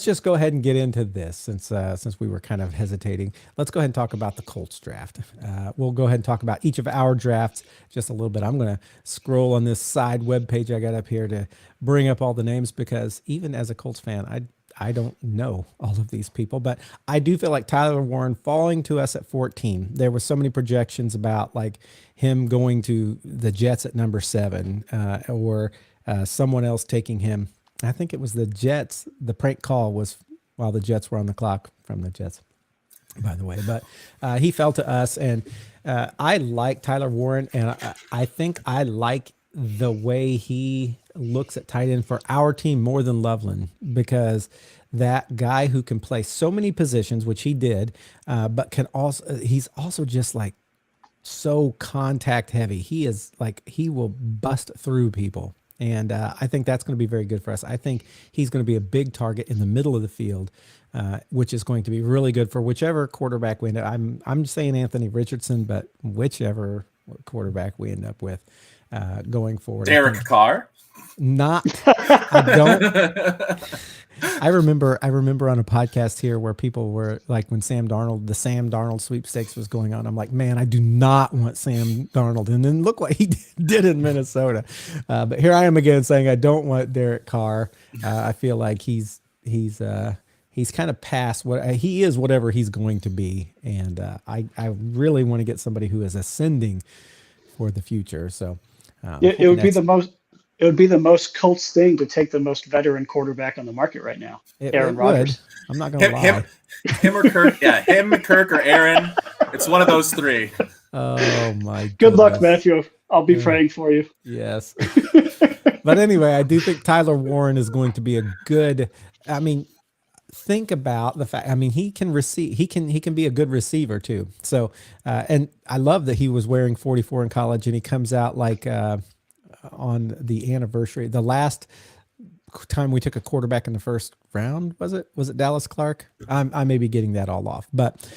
just go ahead and get into this since we were kind of hesitating. Let's go ahead and talk about the Colts draft. We'll go ahead and talk about each of our drafts just a little bit. I'm going to scroll on this side web page I got up here to bring up all the names, because even as a Colts fan, I don't know all of these people, but I do feel like Tyler Warren falling to us at 14. There were so many projections about like him going to the Jets at number 7, or someone else taking him. I think it was the Jets. The prank call was while the Jets were on the clock from the Jets, by the way. But he fell to us, and I like Tyler Warren, and I think I like the way he looks at tight end for our team more than Loveland, because that guy who can play so many positions, which he did, but he's also just like so contact heavy. He is like, he will bust through people. And I think that's going to be very good for us. I think he's going to be a big target in the middle of the field, which is going to be really good for whichever quarterback we end up. I'm saying Anthony Richardson, but whichever quarterback we end up with going forward.
Derek Carr?
I don't. I remember on a podcast here where people were like, when the Sam Darnold sweepstakes was going on, I'm like, man, I do not want Sam Darnold. And then look what he did in Minnesota. But here I am again saying I don't want Derek Carr. I feel like he's kind of past what he is, whatever he's going to be. And I really want to get somebody who is ascending for the future. So
it would be the most. It would be the most Colts thing to take the most veteran quarterback on the market right now, Aaron Rodgers.
I'm not going to lie.
Him or Kirk. Yeah, him, Kirk, or Aaron. It's one of those three.
Oh, my
Good luck, Matthew. I'll be praying for you.
Yes. But anyway, I do think Tyler Warren is going to be a good – I mean, think about the fact – I mean, he can receive – he can be a good receiver too. So, and I love that he was wearing 44 in college, and he comes out like on the anniversary, the last time we took a quarterback in the first round, was it Dallas Clark? I may be getting that all off, but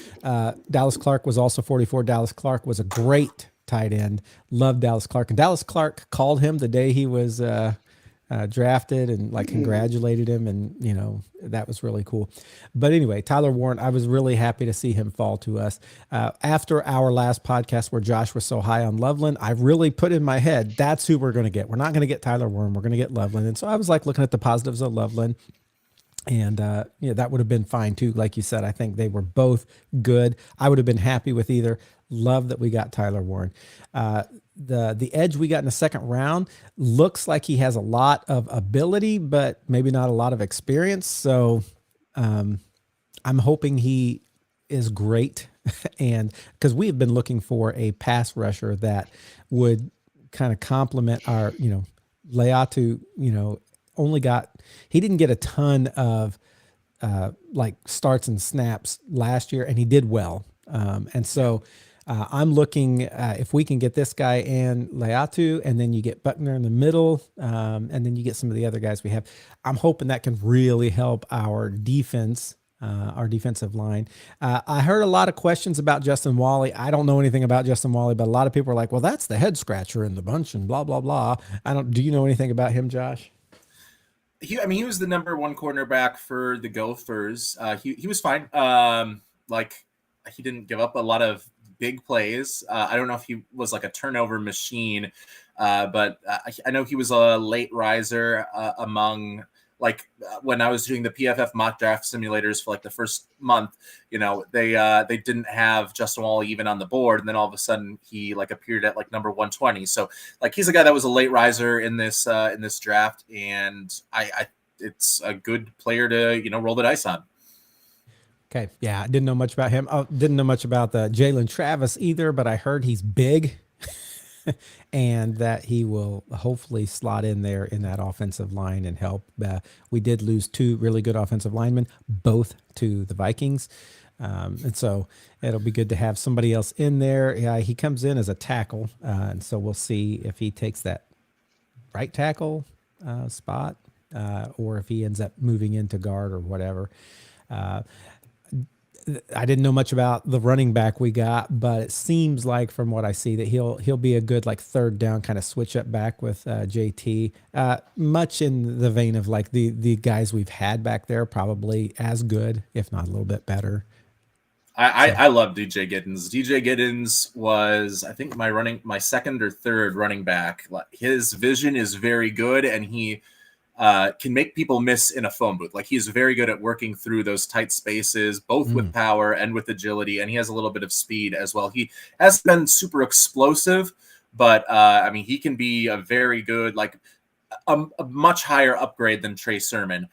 Dallas Clark was also 44. Dallas Clark was a great tight end. Loved Dallas Clark, and Dallas Clark called him the day he was drafted and like congratulated him, and you know, that was really cool. But anyway, Tyler Warren, I was really happy to see him fall to us after our last podcast where Josh was so high on Loveland. I really put in my head, that's who we're going to get. We're not going to get Tyler Warren, we're going to get Loveland. And so I was like looking at the positives of Loveland, and yeah, that would have been fine too. Like you said, I think they were both good. I would have been happy with either. Love that we got Tyler Warren. The edge we got in the second round looks like he has a lot of ability, but maybe not a lot of experience. So I'm hoping he is great. And because we have been looking for a pass rusher that would kind of complement our, Leatu, he didn't get a ton of like starts and snaps last year, and he did well. And so I'm looking if we can get this guy and Leatu, and then you get Buckner in the middle, and then you get some of the other guys we have. I'm hoping that can really help our defense. Our defensive line. I heard a lot of questions about Justin Wally. I don't know anything about Justin Wally, but a lot of people are like, well, that's the head scratcher in the bunch and blah, blah, blah. Do you know anything about him, Josh?
He was the number one cornerback for the Gophers. He was fine. He didn't give up a lot of big plays. I don't know if he was like a turnover machine, but I know he was a late riser among when I was doing the PFF mock draft simulators for like the first month. They didn't have Justin Wally even on the board, and then all of a sudden he appeared at number 120. So he's a guy that was a late riser in this draft, and I it's a good player to roll the dice on.
Okay, yeah, I didn't know much about him. Oh, didn't know much about the Jalen Travis either, but I heard he's big. And that he will hopefully slot in there in that offensive line and help. We did lose 2 really good offensive linemen, both to the Vikings. And so it'll be good to have somebody else in there. Yeah, he comes in as a tackle. And so we'll see if he takes that right tackle spot or if he ends up moving into guard or whatever. I didn't know much about the running back we got, but it seems like from what I see that he'll be a good third down kind of switch up back with JT, much in the vein of the guys we've had back there, probably as good, if not a little bit better.
I love DJ Giddens. DJ Giddens was, I think, my second or third running back. His vision is very good, and he can make people miss in a phone booth. He's very good at working through those tight spaces, both with power and with agility, and he has a little bit of speed as well. He hasn't been super explosive, but he can be a very good, a much higher upgrade than Trey Sermon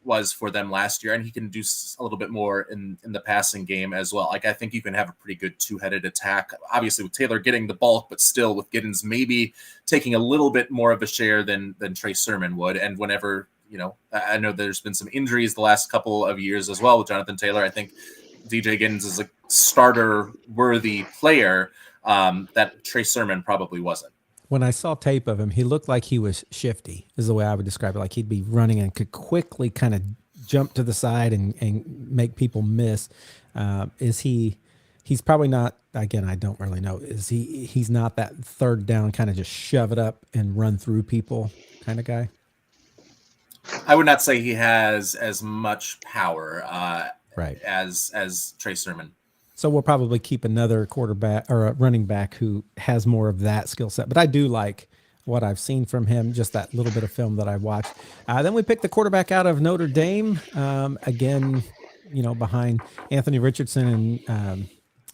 was for them last year, and he can do a little bit more in the passing game as well. I think you can have a pretty good two-headed attack, obviously with Taylor getting the bulk, but still with Giddens maybe taking a little bit more of a share than Trey Sermon would. And whenever, I know there's been some injuries the last couple of years as well with Jonathan Taylor, I think DJ Giddens is a starter-worthy player that Trey Sermon probably wasn't.
When I saw tape of him, he looked like he was shifty, is the way I would describe it. He'd be running and could quickly kind of jump to the side and make people miss. He's probably not, again, I don't really know. He's not that third down kind of just shove it up and run through people kind of guy?
I would not say he has as much power as Trey Sermon.
So we'll probably keep another quarterback or a running back who has more of that skill set. But I do like what I've seen from him, just that little bit of film that I watched. Then we picked the quarterback out of Notre Dame. Again, behind Anthony Richardson and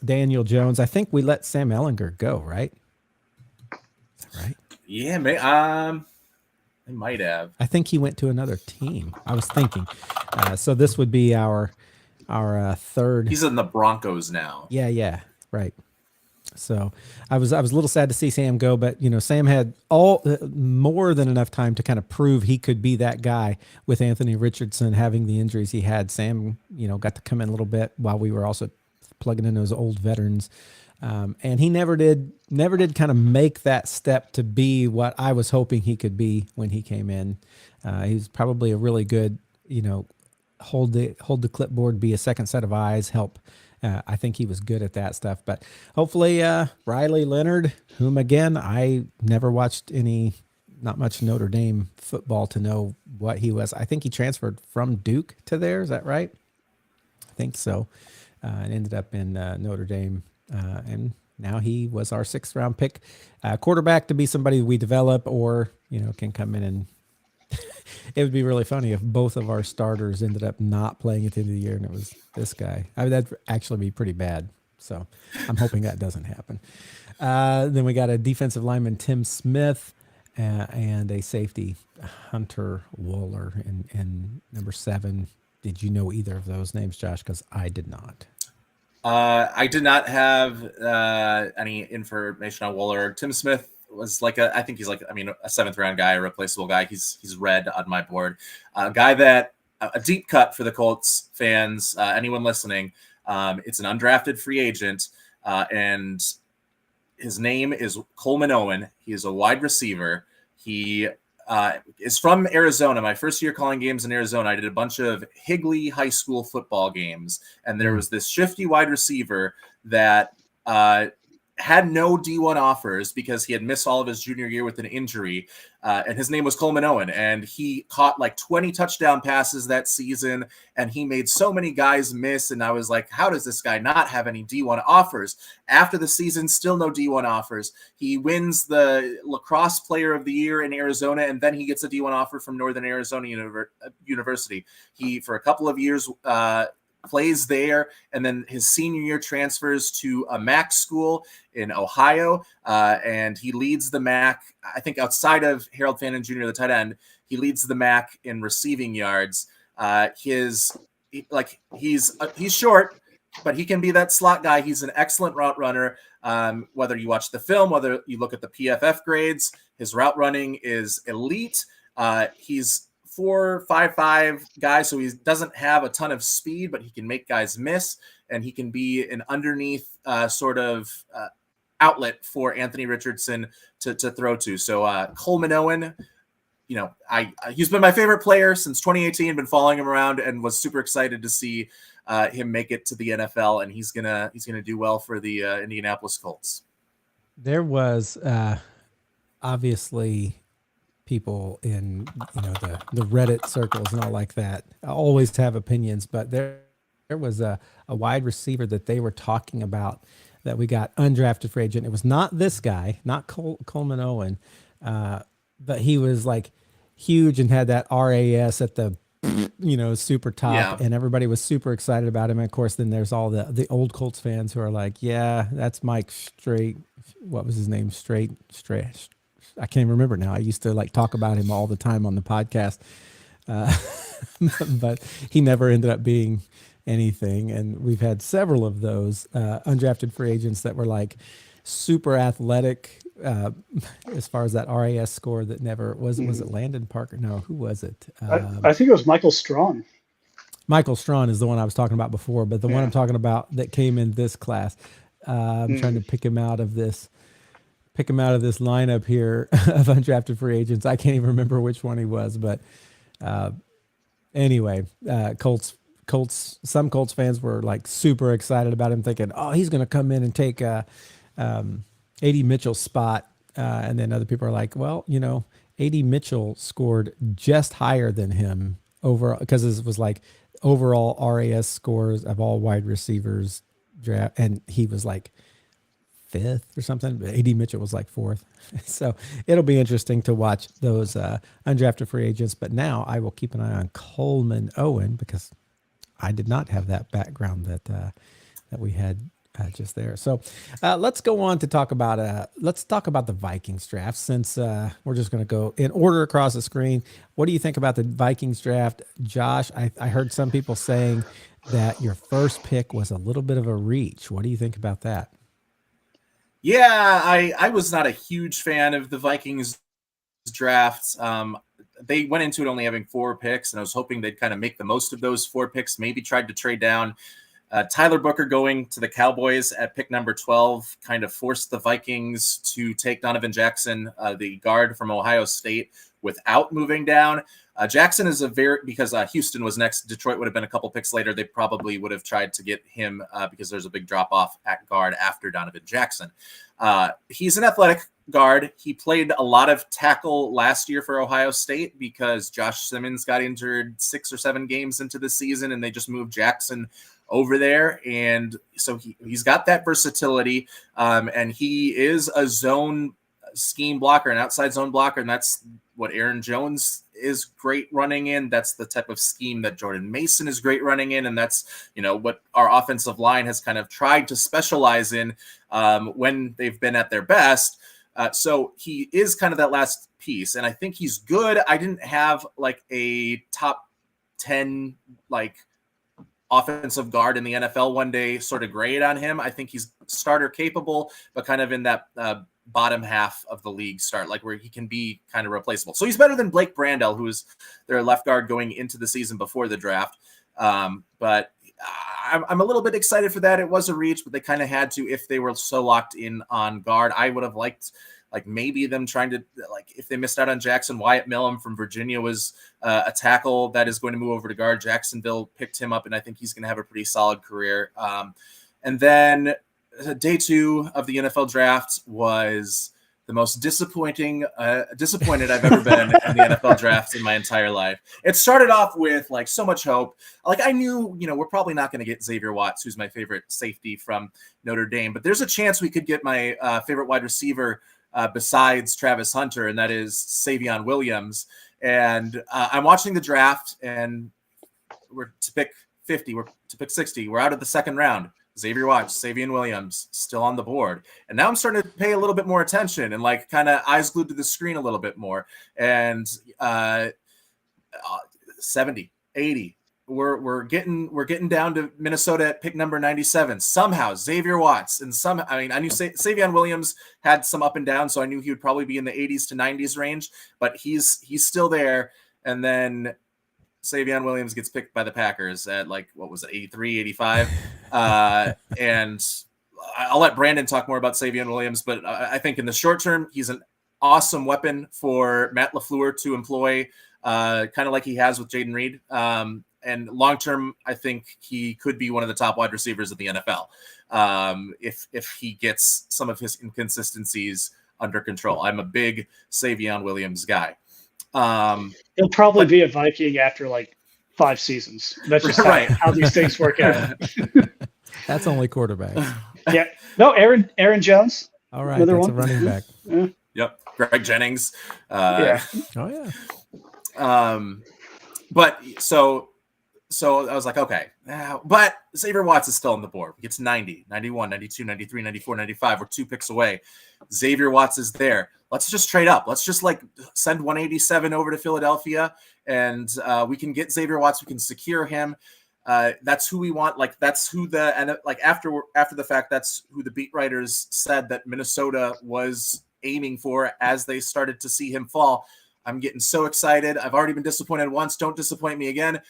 Daniel Jones. I think we let Sam Ehlinger go, right? Is that right?
Yeah, they might have.
I think he went to another team. I was thinking. So this would be our third.
He's in the Broncos now.
Yeah, right. So I was a little sad to see Sam go, but Sam had more than enough time to kind of prove he could be that guy with Anthony Richardson having the injuries he had. Sam, got to come in a little bit while we were also plugging in those old veterans. And he never did kind of make that step to be what I was hoping he could be when he came in. He was probably a really good, hold the clipboard, be a second set of eyes, help. I think he was good at that stuff, but hopefully Riley Leonard, whom again, I never watched not much Notre Dame football to know what he was. I think he transferred from Duke to there. Is that right? I think so. And ended up in Notre Dame. And now he was our 6th round pick, quarterback to be somebody we develop or, can come in and it would be really funny if both of our starters ended up not playing at the end of the year and it was this guy. That'd actually be pretty bad. So I'm hoping that doesn't happen. Then we got a defensive lineman, Tim Smith, and a safety, Hunter Wooler, and number 7. Did you know either of those names, Josh? Because I did not.
I did not have any information on Wooler. Tim Smith was like I think he's like, I mean, a 7th round guy, a replaceable guy. He's red on my board. A guy that a deep cut for the Colts fans, anyone listening. It's an undrafted free agent, and his name is Coleman Owen. He is a wide receiver. He is from Arizona. My first year calling games in Arizona, I did a bunch of Higley High School football games, and there was this shifty wide receiver that had no D1 offers because he had missed all of his junior year with an injury, and his name was Coleman Owen, and he caught like 20 touchdown passes that season, and he made so many guys miss, and I was like, how does this guy not have any D1 offers? After the season, still no D1 offers. He wins the lacrosse player of the year in Arizona, and then he gets a D1 offer from Northern Arizona University. He, for a couple of years, plays there, and then his senior year transfers to a MAC school in Ohio, and he leads the MAC, I think outside of Harold Fannin Jr., the tight end, he leads the MAC in receiving yards. He's short, but he can be that slot guy. He's an excellent route runner. Whether you watch the film, whether you look at the PFF grades, his route running is elite. He's 4.55 guy, so he doesn't have a ton of speed, but he can make guys miss, and he can be an underneath sort of outlet for Anthony Richardson to throw to. So Coleman Owen, you know, he's been my favorite player since 2018. Been following him around and was super excited to see him make it to the NFL, and he's gonna do well for the Indianapolis Colts.
There was obviously people in the Reddit circles and all like that always have opinions, but there was a wide receiver that they were talking about that we got undrafted free agent. It was not this guy, not Coleman Owen, but he was like huge and had that RAS at the super top, and everybody was super excited about him. And of course, then there's all the old Colts fans who are like, yeah, that's Mike Straight. What was his name? Straight. I can't even remember now. I used to like talk about him all the time on the podcast, but he never ended up being anything. And we've had several of those undrafted free agents that were like super athletic as far as that RAS score that never was. Was it Landon Parker? No, who was it?
I think it was Michael Strawn.
Michael Strawn is the one I was talking about before, but the one I'm talking about that came in this class. I'm trying to pick him out of this lineup here of undrafted free agents. I can't even remember which one he was, but anyway, some Colts fans were like super excited about him, thinking, oh, he's going to come in and take A.D. Mitchell's spot. And then other people are like, well, A.D. Mitchell scored just higher than him over, because it was like overall RAS scores of all wide receivers draft. And he was like 5th or something. A.D. Mitchell was like 4th. So it'll be interesting to watch those undrafted free agents. But now I will keep an eye on Coleman Owen, because I did not have that background that we had just there. So let's go on to talk about the Vikings draft, since we're just going to go in order across the screen. What do you think about the Vikings draft, Josh? I heard some people saying that your first pick was a little bit of a reach. What do you think about that?
Yeah, I was not a huge fan of the Vikings drafts. They went into it only having 4 picks, and I was hoping they'd kind of make the most of those 4 picks, maybe tried to trade down. Tyler Booker going to the Cowboys at pick number 12 kind of forced the Vikings to take Donovan Jackson, the guard from Ohio State, without moving down. Jackson is because Houston was next. Detroit would have been a couple picks later. They probably would have tried to get him because there's a big drop off at guard after Donovan Jackson. He's an athletic guard. He played a lot of tackle last year for Ohio State because Josh Simmons got injured 6 or 7 games into the season, and they just moved Jackson over there. And so he's got that versatility, and he is a zone scheme blocker, an outside zone blocker, and that's what Aaron Jones is great running in. That's the type of scheme that Jordan Mason is great running in, and that's what our offensive line has kind of tried to specialize in when they've been at their best. So he is kind of that last piece, and I think he's good. I didn't have like a top 10 like offensive guard in the NFL one day sort of grade on him. I think he's starter capable, but kind of in that bottom half of the league start, like where he can be kind of replaceable. So he's better than Blake Brandel, who was their left guard going into the season before the draft. But I'm a little bit excited for that. It was a reach, but they kind of had to if they were so locked in on guard. I would have liked like maybe them trying to, like, if they missed out on Jackson, Wyatt Millam from Virginia was a tackle that is going to move over to guard. Jacksonville picked him up, and I think he's going to have a pretty solid career. And then day 2 of the NFL draft was the most disappointed I've ever been in the NFL draft in my entire life. It started off with like so much hope. Like I knew, we're probably not going to get Xavier Watts, who's my favorite safety from Notre Dame, but there's a chance we could get my favorite wide receiver besides Travis Hunter, and that is Savion Williams. And I'm watching the draft, and we're to pick 50, we're to pick 60. We're out of the second round. Xavier Watts, Savion Williams, still on the board. And now I'm starting to pay a little bit more attention and like kind of eyes glued to the screen a little bit more. And 70, 80. We're getting down to Minnesota at pick number 97. Somehow Xavier Watts and I knew Savion Williams had some up and down, so I knew he would probably be in the 80s to 90s range, but he's still there. And then Savion Williams gets picked by the Packers at like, what was it, 83, 85. And I'll let Brandon talk more about Savion Williams, but I think in the short term, he's an awesome weapon for Matt LaFleur to employ, kind of like he has with Jaden Reed. And long term, I think he could be one of the top wide receivers of the NFL if he gets some of his inconsistencies under control. I'm a big Savion Williams guy.
He'll probably be a Viking after like 5 seasons. That's just how these things work out.
That's only quarterback.
Yeah. No, Aaron Jones.
All right. That's one. A running back.
Yeah.
Yep. Greg Jennings.
Yeah.
Oh yeah.
But so I was like, okay, but Xavier Watts is still on the board. He gets 90, 91, 92, 93, 94, 95. We're 2 picks away. Xavier Watts is there. Let's just trade up. Let's just like send 187 over to Philadelphia, and we can get Xavier Watts. We can secure him. That's who we want. Like that's who after the fact, that's who the beat writers said that Minnesota was aiming for as they started to see him fall. I'm getting so excited. I've already been disappointed once. Don't disappoint me again.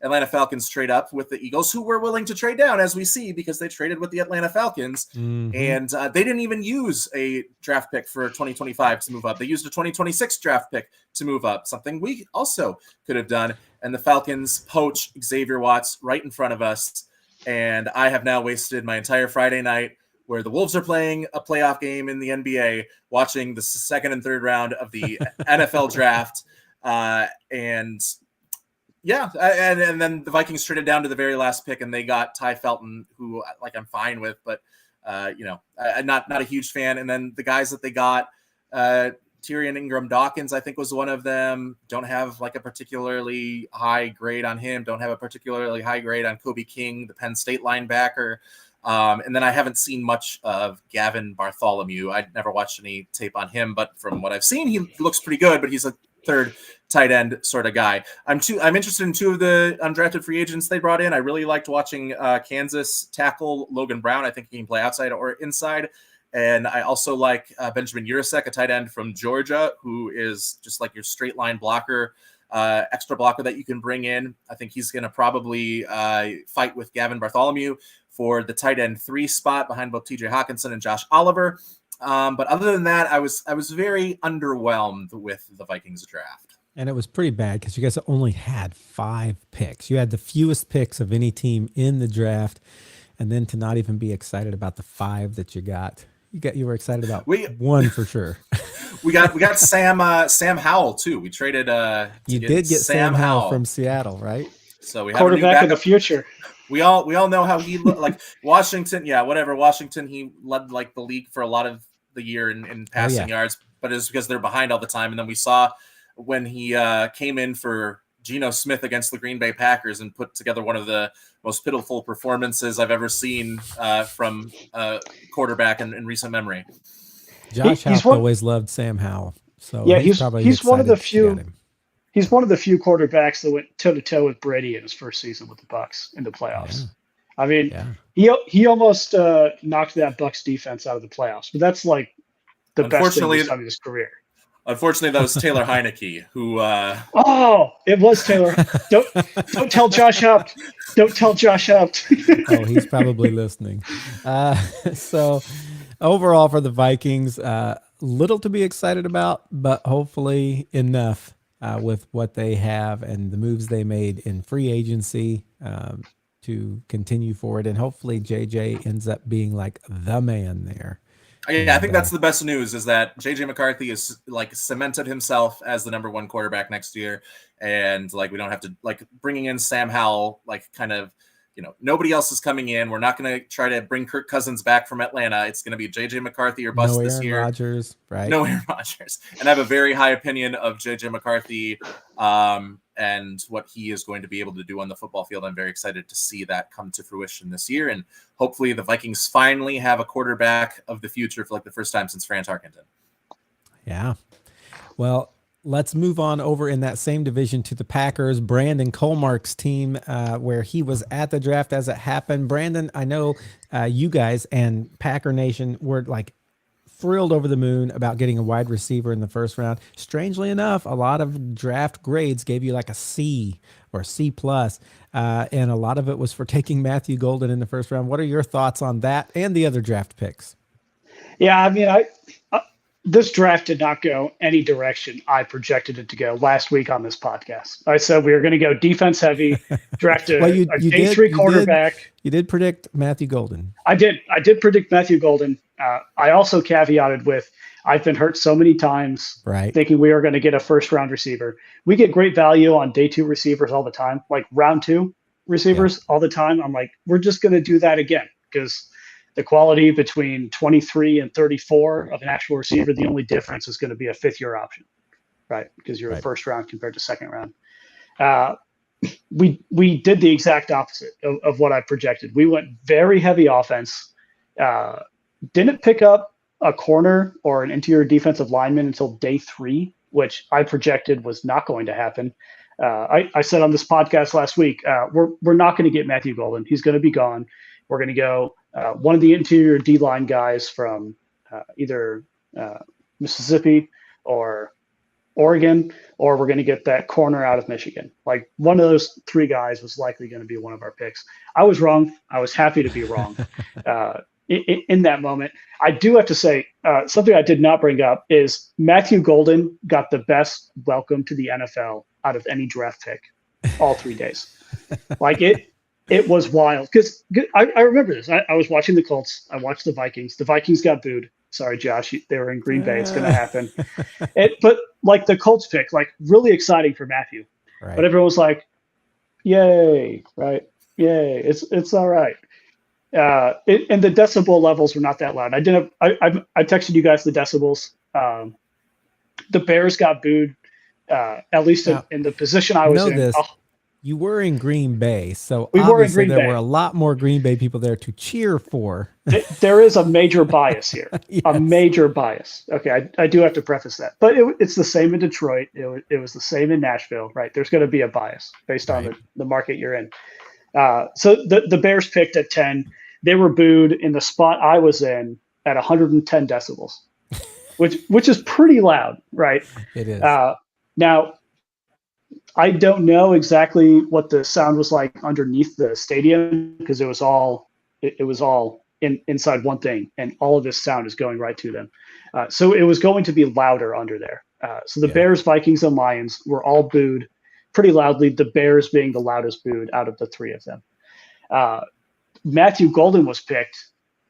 Atlanta Falcons trade up with the Eagles, who were willing to trade down, as we see, because they traded with the Atlanta Falcons. Mm-hmm. And they didn't even use a draft pick for 2025 to move up. They used a 2026 draft pick to move up, something we also could have done. And the Falcons poach Xavier Watts right in front of us. And I have now wasted my entire Friday night where the Wolves are playing a playoff game in the NBA, watching the second and third round of the NFL draft. Yeah, and then the Vikings traded down to the very last pick, and they got Ty Felton, who like I'm fine with, but I'm not a huge fan. And then the guys that they got, Tyrion Ingram-Dawkins, I think was one of them. Don't have like a particularly high grade on him. Don't have a particularly high grade on Kobe King, the Penn State linebacker. And then I haven't seen much of Gavin Bartholomew. I'd never watched any tape on him, but from what I've seen, he looks pretty good. But he's a third tight end sort of guy. I'm interested in 2 of the undrafted free agents they brought in. I really liked watching Kansas tackle Logan Brown. I think he can play outside or inside. And I also like Benjamin Urasek, a tight end from Georgia, who is just like your straight line blocker, extra blocker that you can bring in. I think he's going to probably fight with Gavin Bartholomew for the tight end 3 spot behind both TJ Hawkinson and Josh Oliver. But other than that, I was very underwhelmed with the Vikings draft.
And it was pretty bad because you guys only had 5 picks. You had the fewest picks of any team in the draft, and then to not even be excited about the 5 that you got. You were excited about 1 for sure.
We got Sam Howell too. We traded.
You did get Sam Howell from Seattle, right?
So we have
quarterback of the future.
We all know how he looked. Like Washington. Yeah, whatever. Washington. He led like the league for a lot of the year in passing yards, but it's because they're behind all the time. And then we saw when he came in for Geno Smith against the Green Bay Packers and put together one of the most pitiful performances I've ever seen from a quarterback in recent memory.
Josh House always loved Sam Howell. So
yeah, he's one of the few. he's one of the few quarterbacks that went toe to toe with Brady in his first season with the Bucks in the playoffs.
Yeah.
I mean,
Yeah.
he almost knocked that Bucks defense out of the playoffs, but that's like the best thing he's done in his career.
Unfortunately, that was Taylor Heineke who.
Oh, it was Taylor. Don't tell Josh Haupt. Don't tell Josh Haupt.
Oh, he's probably listening. So overall for the Vikings, little to be excited about, but hopefully enough with what they have and the moves they made in free agency to continue forward. And hopefully JJ ends up being like the man there.
Yeah, I think that's the best news is that JJ McCarthy is like cemented himself as the number one quarterback next year. And like, we don't have to like bringing in Sam Howell, like kind of, nobody else is coming in. We're not going to try to bring Kirk Cousins back from Atlanta. It's going to be JJ McCarthy or bust this year.
Rodgers, right?
No Aaron Rodgers. And I have a very high opinion of JJ McCarthy and what he is going to be able to do on the football field. I'm very excited to see that come to fruition this year. And hopefully the Vikings finally have a quarterback of the future for like the first time since Fran Tarkenton.
Yeah. Well, let's move on over in that same division to the Packers, Brandon Colmark's team, where he was at the draft as it happened. Brandon, I know you guys and Packer Nation were like thrilled over the moon about getting a wide receiver in the first round. Strangely enough, a lot of draft grades gave you like a C or C plus, and a lot of it was for taking Matthew Golden in the first round. What are your thoughts on that and the other draft picks?
Yeah, I mean, this draft did not go any direction I projected it to go last week on this podcast. I said we were going to go defense heavy, draft a day 3 quarterback.
You did predict Matthew Golden.
I did predict Matthew Golden. I also caveated with I've been hurt so many times thinking we are going to get a first round receiver. We get great value on day 2 receivers all the time, like round 2 receivers all the time. I'm like, we're just going to do that again because the quality between 23 and 34 of an actual receiver, the only difference is going to be a 5th-year option, right? Because you're a first round compared to second round. We did the exact opposite of what I projected. We went very heavy offense, didn't pick up a corner or an interior defensive lineman until day 3, which I projected was not going to happen. I said on this podcast last week, we're not going to get Matthew Golden. He's going to be gone. We're going to go one of the interior D-line guys from either Mississippi or Oregon, or we're going to get that corner out of Michigan. Like one of those 3 guys was likely going to be one of our picks. I was wrong. I was happy to be wrong in that moment. I do have to say something I did not bring up is Matthew Golden got the best welcome to the NFL out of any draft pick all 3 days. Like it was wild because I remember this. I was watching the Colts. I watched the Vikings. The Vikings got booed. Sorry, Josh. They were in Green Bay. It's going to happen. But like the Colts pick, like really exciting for Matthew. Right. But everyone was like, "Yay!" Right? Yay! It's all right. And the decibel levels were not that loud. I texted you guys the decibels. The Bears got booed. At least in the position I was in.
You were in Green Bay, so
we
obviously there were a lot more Green Bay people there to cheer for.
There is a major bias here,
yes.
A major bias. Okay, I do have to preface that. But it's the same in Detroit. It was the same in Nashville, right? There's going to be a bias based on the market you're in. So the Bears picked at 10. They were booed in the spot I was in at 110 decibels, which is pretty loud, right?
It is.
Now, I don't know exactly what the sound was like underneath the stadium because it was all inside one thing, and all of this sound is going right to them. So it was going to be louder under there. So the Bears, Vikings, and Lions were all booed pretty loudly, the Bears being the loudest booed out of the 3 of them. Matthew Golden was picked.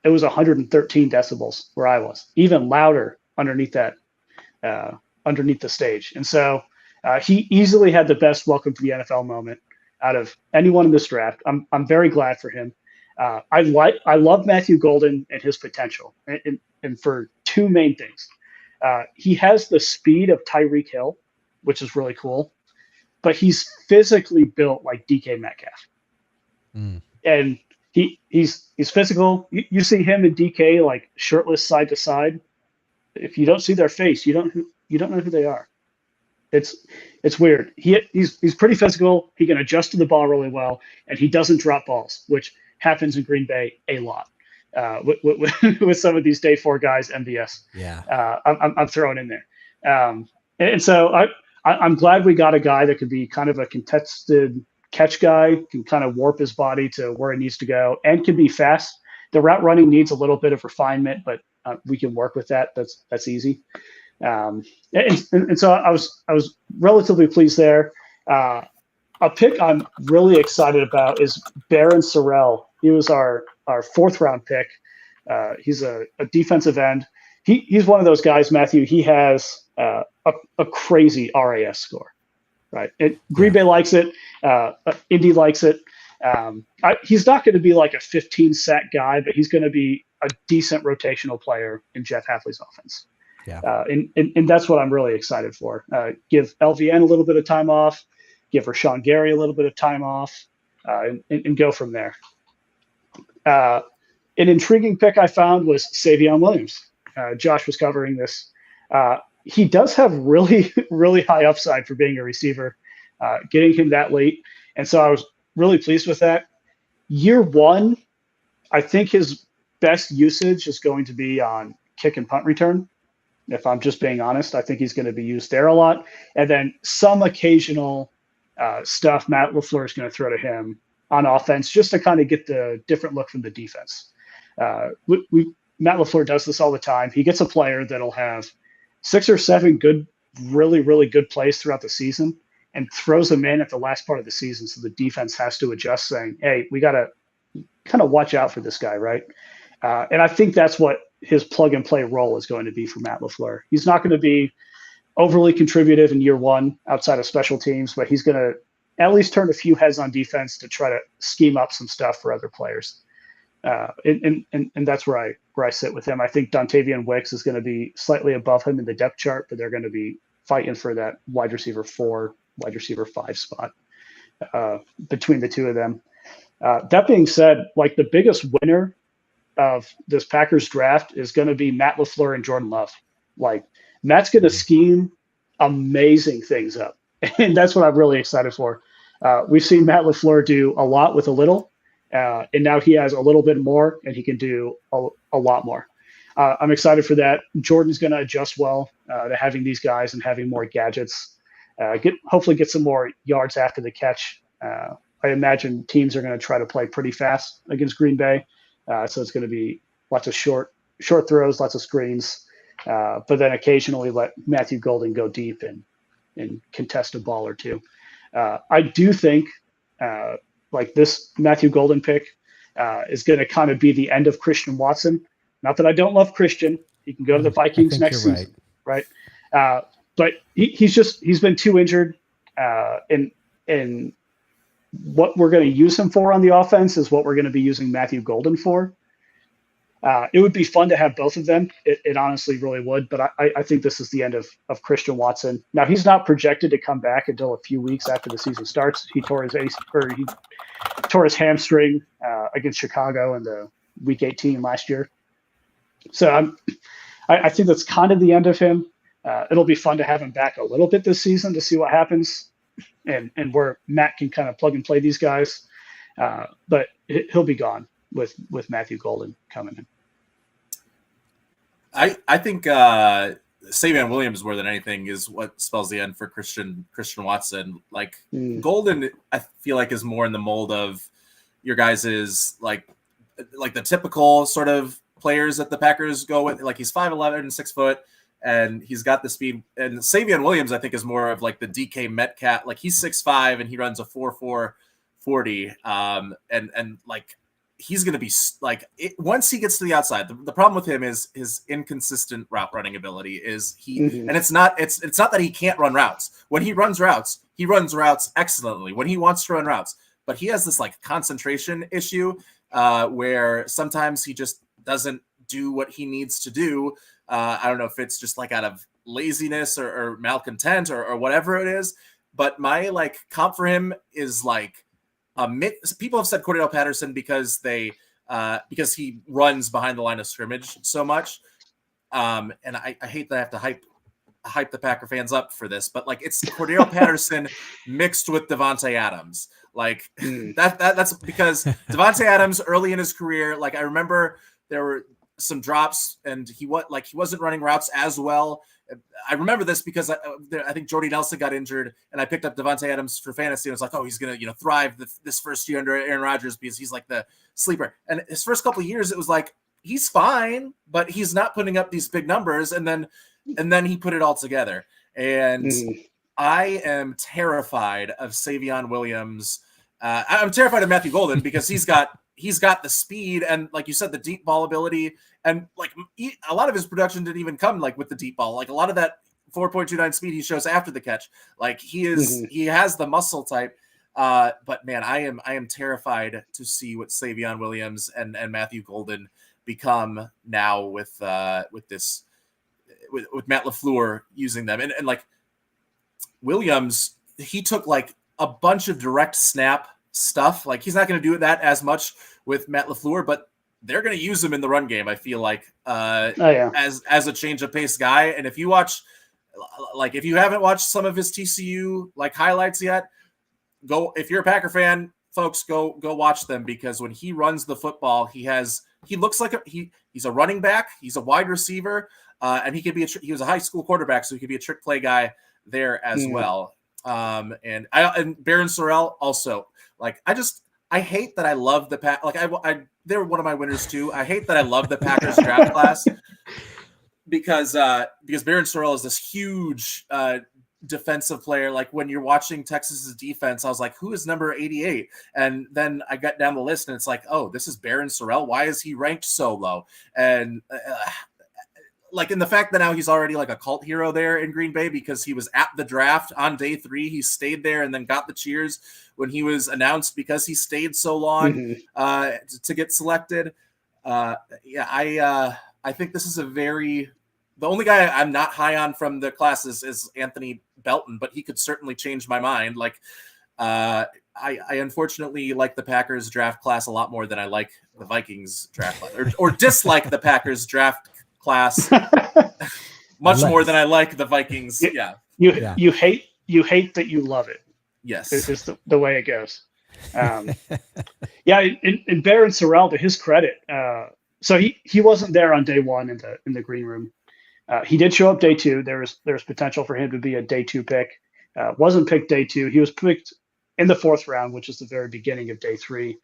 It was 113 decibels where I was, even louder underneath the stage. And so he easily had the best welcome to the NFL moment out of anyone in this draft. I'm very glad for him. I love Matthew Golden and his potential, and for 2 main things. He has the speed of Tyreek Hill, which is really cool, but he's physically built like DK Metcalf, and he's physical. You see him and DK like shirtless side to side. If you don't see their face, you don't know who they are. It's It's weird. He's pretty physical. He can adjust to the ball really well, and he doesn't drop balls, which happens in Green Bay a lot. With some of these day 4 guys, MVS.
Yeah.
I'm throwing in there. And so I'm glad we got a guy that could be kind of a contested catch guy, can kind of warp his body to where it needs to go, and can be fast. The route running needs a little bit of refinement, but we can work with that. That's easy. And so I was relatively pleased there. A pick I'm really excited about is Baron Sorrell. He was our 4th round pick. He's a defensive end. He's one of those guys, Matthew. He has a crazy RAS score, right? Green Bay likes it. Indy likes it. He's not going to be like a 15 sack guy, but he's going to be a decent rotational player in Jeff Hafley's offense.
Yeah.
And that's what I'm really excited for. Give LVN a little bit of time off, give Rashawn Gary a little bit of time off, and go from there. An intriguing pick I found was Savion Williams. Josh was covering this. He does have really, really high upside for being a receiver, getting him that late. And so I was really pleased with that. Year 1, I think his best usage is going to be on kick and punt return. If I'm just being honest, I think he's going to be used there a lot. And then some occasional stuff Matt LaFleur is going to throw to him on offense just to kind of get the different look from the defense. Matt LaFleur does this all the time. He gets a player that'll have 6 or 7 good, really, really good plays throughout the season and throws them in at the last part of the season. So the defense has to adjust, saying, hey, we got to kind of watch out for this guy, right? And I think that's what his plug and play role is going to be for Matt LaFleur. He's not going to be overly contributive in year 1 outside of special teams, but he's going to at least turn a few heads on defense to try to scheme up some stuff for other players. And that's where I sit with him. I think Dontavian Wicks is going to be slightly above him in the depth chart, but they're going to be fighting for that wide receiver 4, wide receiver 5 spot between the two of them. That being said, like the biggest winner of this Packers draft is going to be Matt LaFleur and Jordan Love. Like Matt's going to scheme amazing things up. And that's what I'm really excited for. We've seen Matt LaFleur do a lot with a little, and now he has a little bit more, and he can do a lot more. I'm excited for that. Jordan's going to adjust well to having these guys and having more gadgets. Hopefully get some more yards after the catch. I imagine teams are going to try to play pretty fast against Green Bay, so it's going to be lots of short throws, lots of screens, but then occasionally let Matthew Golden go deep and contest a ball or two. I do think like this Matthew Golden pick is going to kind of be the end of Christian Watson. Not that I don't love Christian. He can go to the Vikings next season, right? But he's been too injured. And what we're going to use him for on the offense is what we're going to be using Matthew Golden for. It would be fun to have both of them. It honestly really would. But I think this is the end of Christian Watson. Now, he's not projected to come back until a few weeks after the season starts. He tore his hamstring against Chicago in the Week 18 last year. So I think that's kind of the end of him. It'll be fun to have him back a little bit this season to see what happens and where Matt can kind of plug and play these guys. But he'll be gone with Matthew Golden coming in.
I think Savion Williams more than anything is what spells the end for Christian Watson. Like Golden, I feel like is more in the mold of your guys' like the typical sort of players that the Packers go with. Like he's 5'11" and 6 foot, and he's got the speed. And Savion Williams, I think, is more of like the DK Metcalf. Like he's 6'5" and he runs a 4.4 40. And like he's going to be like once he gets to the outside. The problem with him is his inconsistent route running ability. Is he? And it's not that he can't run routes. When he runs routes excellently. When he wants to run routes, but he has this like concentration issue where sometimes he just doesn't do what he needs to do. I don't know if it's just like out of laziness or malcontent or whatever it is. But my like comp for him is like people have said Cordell Patterson because he runs behind the line of scrimmage so much. And I hate that I have to hype the Packer fans up for this, but like it's Cordero Patterson mixed with Devontae Adams. Like that's because Devontae Adams early in his career, like I remember there were some drops and he wasn't running routes as well. I remember this because I think Jordy Nelson got injured and I picked up Devontae Adams for fantasy. And I was like, oh, he's going to, thrive this first year under Aaron Rodgers because he's like the sleeper. And his first couple of years, it was like, he's fine, but he's not putting up these big numbers. And then he put it all together. And I am terrified of Savion Williams. I'm terrified of Matthew Golden because he's got the speed and, like you said, the deep ball ability. And like a lot of his production didn't even come like with the deep ball. Like a lot of that 4.29 speed he shows after the catch. Like he has the muscle type. But man, I am terrified to see what Savion Williams and Matthew Golden become now with Matt LaFleur using them. And like Williams, he took like a bunch of direct snap stuff. Like he's not going to do that as much with Matt LaFleur, but they're going to use him in the run game. I feel like as a change of pace guy. And if you watch, like, if you haven't watched some of his TCU like highlights yet, if you're a Packer fan, folks, go watch them, because when he runs the football, he looks like he's a running back. He's a wide receiver. And he was a high school quarterback, so he could be a trick play guy there as well. And Baron Sorrell also, like, I hate that I love the Pack. Like they were one of my winners too. I hate that I love the Packers draft class because Baron Sorrell is this huge defensive player. Like when you're watching Texas's defense, I was like, who is number 88? And then I got down the list and it's like, oh, this is Baron Sorrell. Why is he ranked so low? And like in the fact that now he's already like a cult hero there in Green Bay because he was at the draft on day 3. He stayed there and then got the cheers when he was announced because he stayed so long to get selected. I think this is the only guy I'm not high on from the classes is Anthony Belton, but he could certainly change my mind. Like I unfortunately like the Packers draft class a lot more than I like the Vikings draft class, or dislike the Packers draft class much more than I like the Vikings. You
hate that you love it.
Yes,
is the way it goes. In Baron Sorrell, to his credit, so he wasn't there on day 1 in the green room. He did show up day 2. There's potential for him to be a day 2 pick. Wasn't picked day 2. He was picked in the 4th round, which is the very beginning of day 3.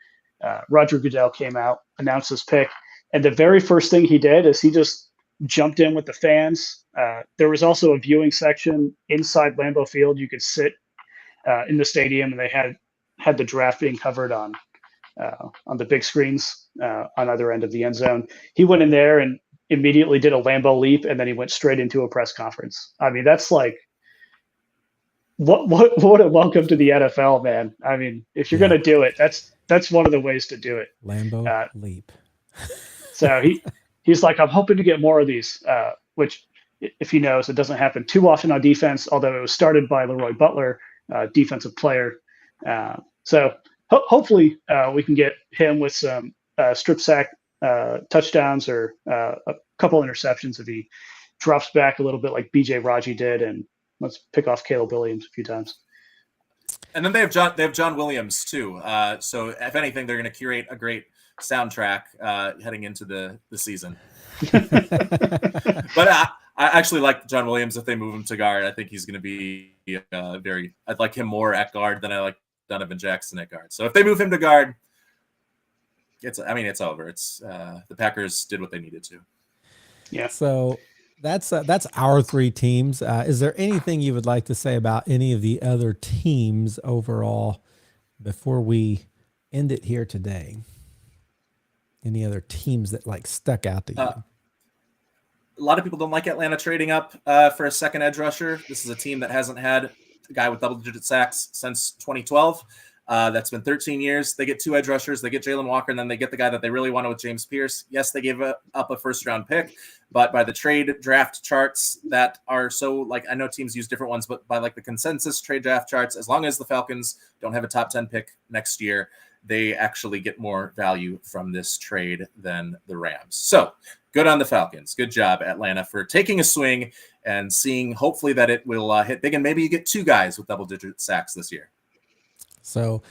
Roger Goodell came out, announced his pick, and the very first thing he did is he just jumped in with the fans. There was also a viewing section inside Lambeau Field. You could sit in the stadium, and they had the draft being covered on the big screens on either end of the end zone. He went in there and immediately did a Lambeau leap, and then he went straight into a press conference. I mean, that's like what a welcome to the NFL, man. I mean, if you're going to do it, that's one of the ways to do it.
Lambeau leap.
So he's like, I'm hoping to get more of these, which, if he knows, it doesn't happen too often on defense, although it was started by Leroy Butler, defensive player. So hopefully we can get him with some strip sack touchdowns or a couple interceptions if he drops back a little bit like BJ Raji did, and let's pick off Caleb Williams a few times.
And then they have John Williams too. So if anything, they're going to curate a great soundtrack heading into the season. But I actually like John Williams if they move him to guard. I think he's going to be I'd like him more at guard than I like Donovan Jackson at guard. So if they move him to guard, it's over. It's the Packers did what they needed to.
Yeah.
So that's our 3 teams. Is there anything you would like to say about any of the other teams overall before we end it here today? Any other teams that like stuck out to you?
A lot of people don't like Atlanta trading up for a second edge rusher. This is a team that hasn't had a guy with double-digit sacks since 2012. That's been 13 years. They get 2 edge rushers. They get Jalen Walker, and then they get the guy that they really wanted with James Pierce. Yes, they gave up a first-round pick, but by the trade draft charts that are so, like, I know teams use different ones, but by like the consensus trade draft charts, as long as the Falcons don't have a top 10 pick next year, they actually get more value from this trade than the Rams. So good on the Falcons. Good job, Atlanta, for taking a swing and seeing hopefully that it will hit big, and maybe you get 2 guys with double-digit sacks this year.
So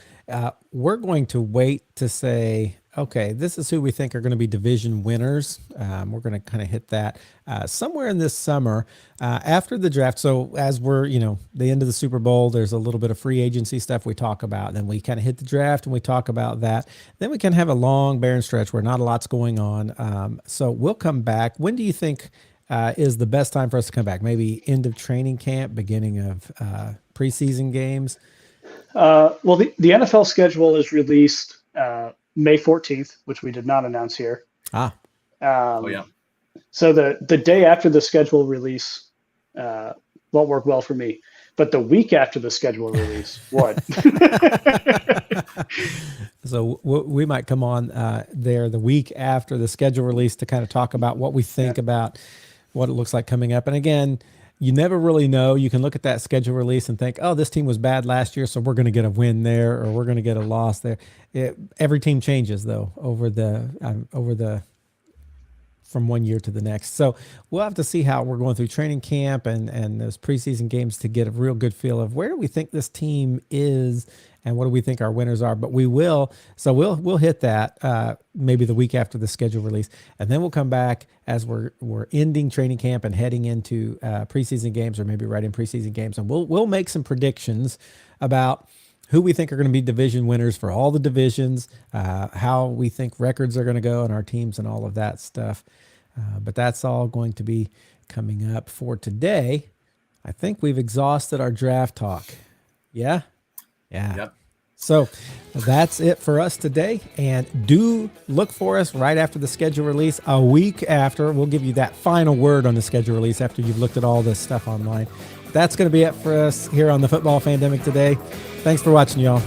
we're going to wait to say, okay, this is who we think are going to be division winners. We're going to kind of hit that somewhere in this summer after the draft. So as we're, the end of the Super Bowl, there's a little bit of free agency stuff we talk about. Then we kind of hit the draft and we talk about that. Then we can have a long barren stretch where not a lot's going on. So we'll come back. When do you think is the best time for us to come back? Maybe end of training camp, beginning of preseason games?
Well, the NFL schedule is released May 14th, which we did not announce here.
Oh, yeah.
So the day after the schedule release won't work well for me. But the week after the schedule release would.
So we might come on there the week after the schedule release to kind of talk about what we think about what it looks like coming up. And again, you never really know. You can look at that schedule release and think, oh, this team was bad last year, so we're going to get a win there, or we're going to get a loss there. Every team changes though over the from one year to the next. So we'll have to see how we're going through training camp and those preseason games to get a real good feel of where do we think this team is and what do we think our winners are. But we'll hit that maybe the week after the schedule release, and then we'll come back as we're ending training camp and heading into preseason games, or maybe right in preseason games, and we'll make some predictions about who we think are going to be division winners for all the divisions, how we think records are going to go and our teams and all of that stuff. But that's all going to be coming up for today. I think we've exhausted our draft talk. Yeah.
Yep.
So that's it for us today. And do look for us right after the schedule release. A week after, we'll give you that final word on the schedule release after you've looked at all this stuff online. That's going to be it for us here on the Football Fandemic today. Thanks for watching, y'all.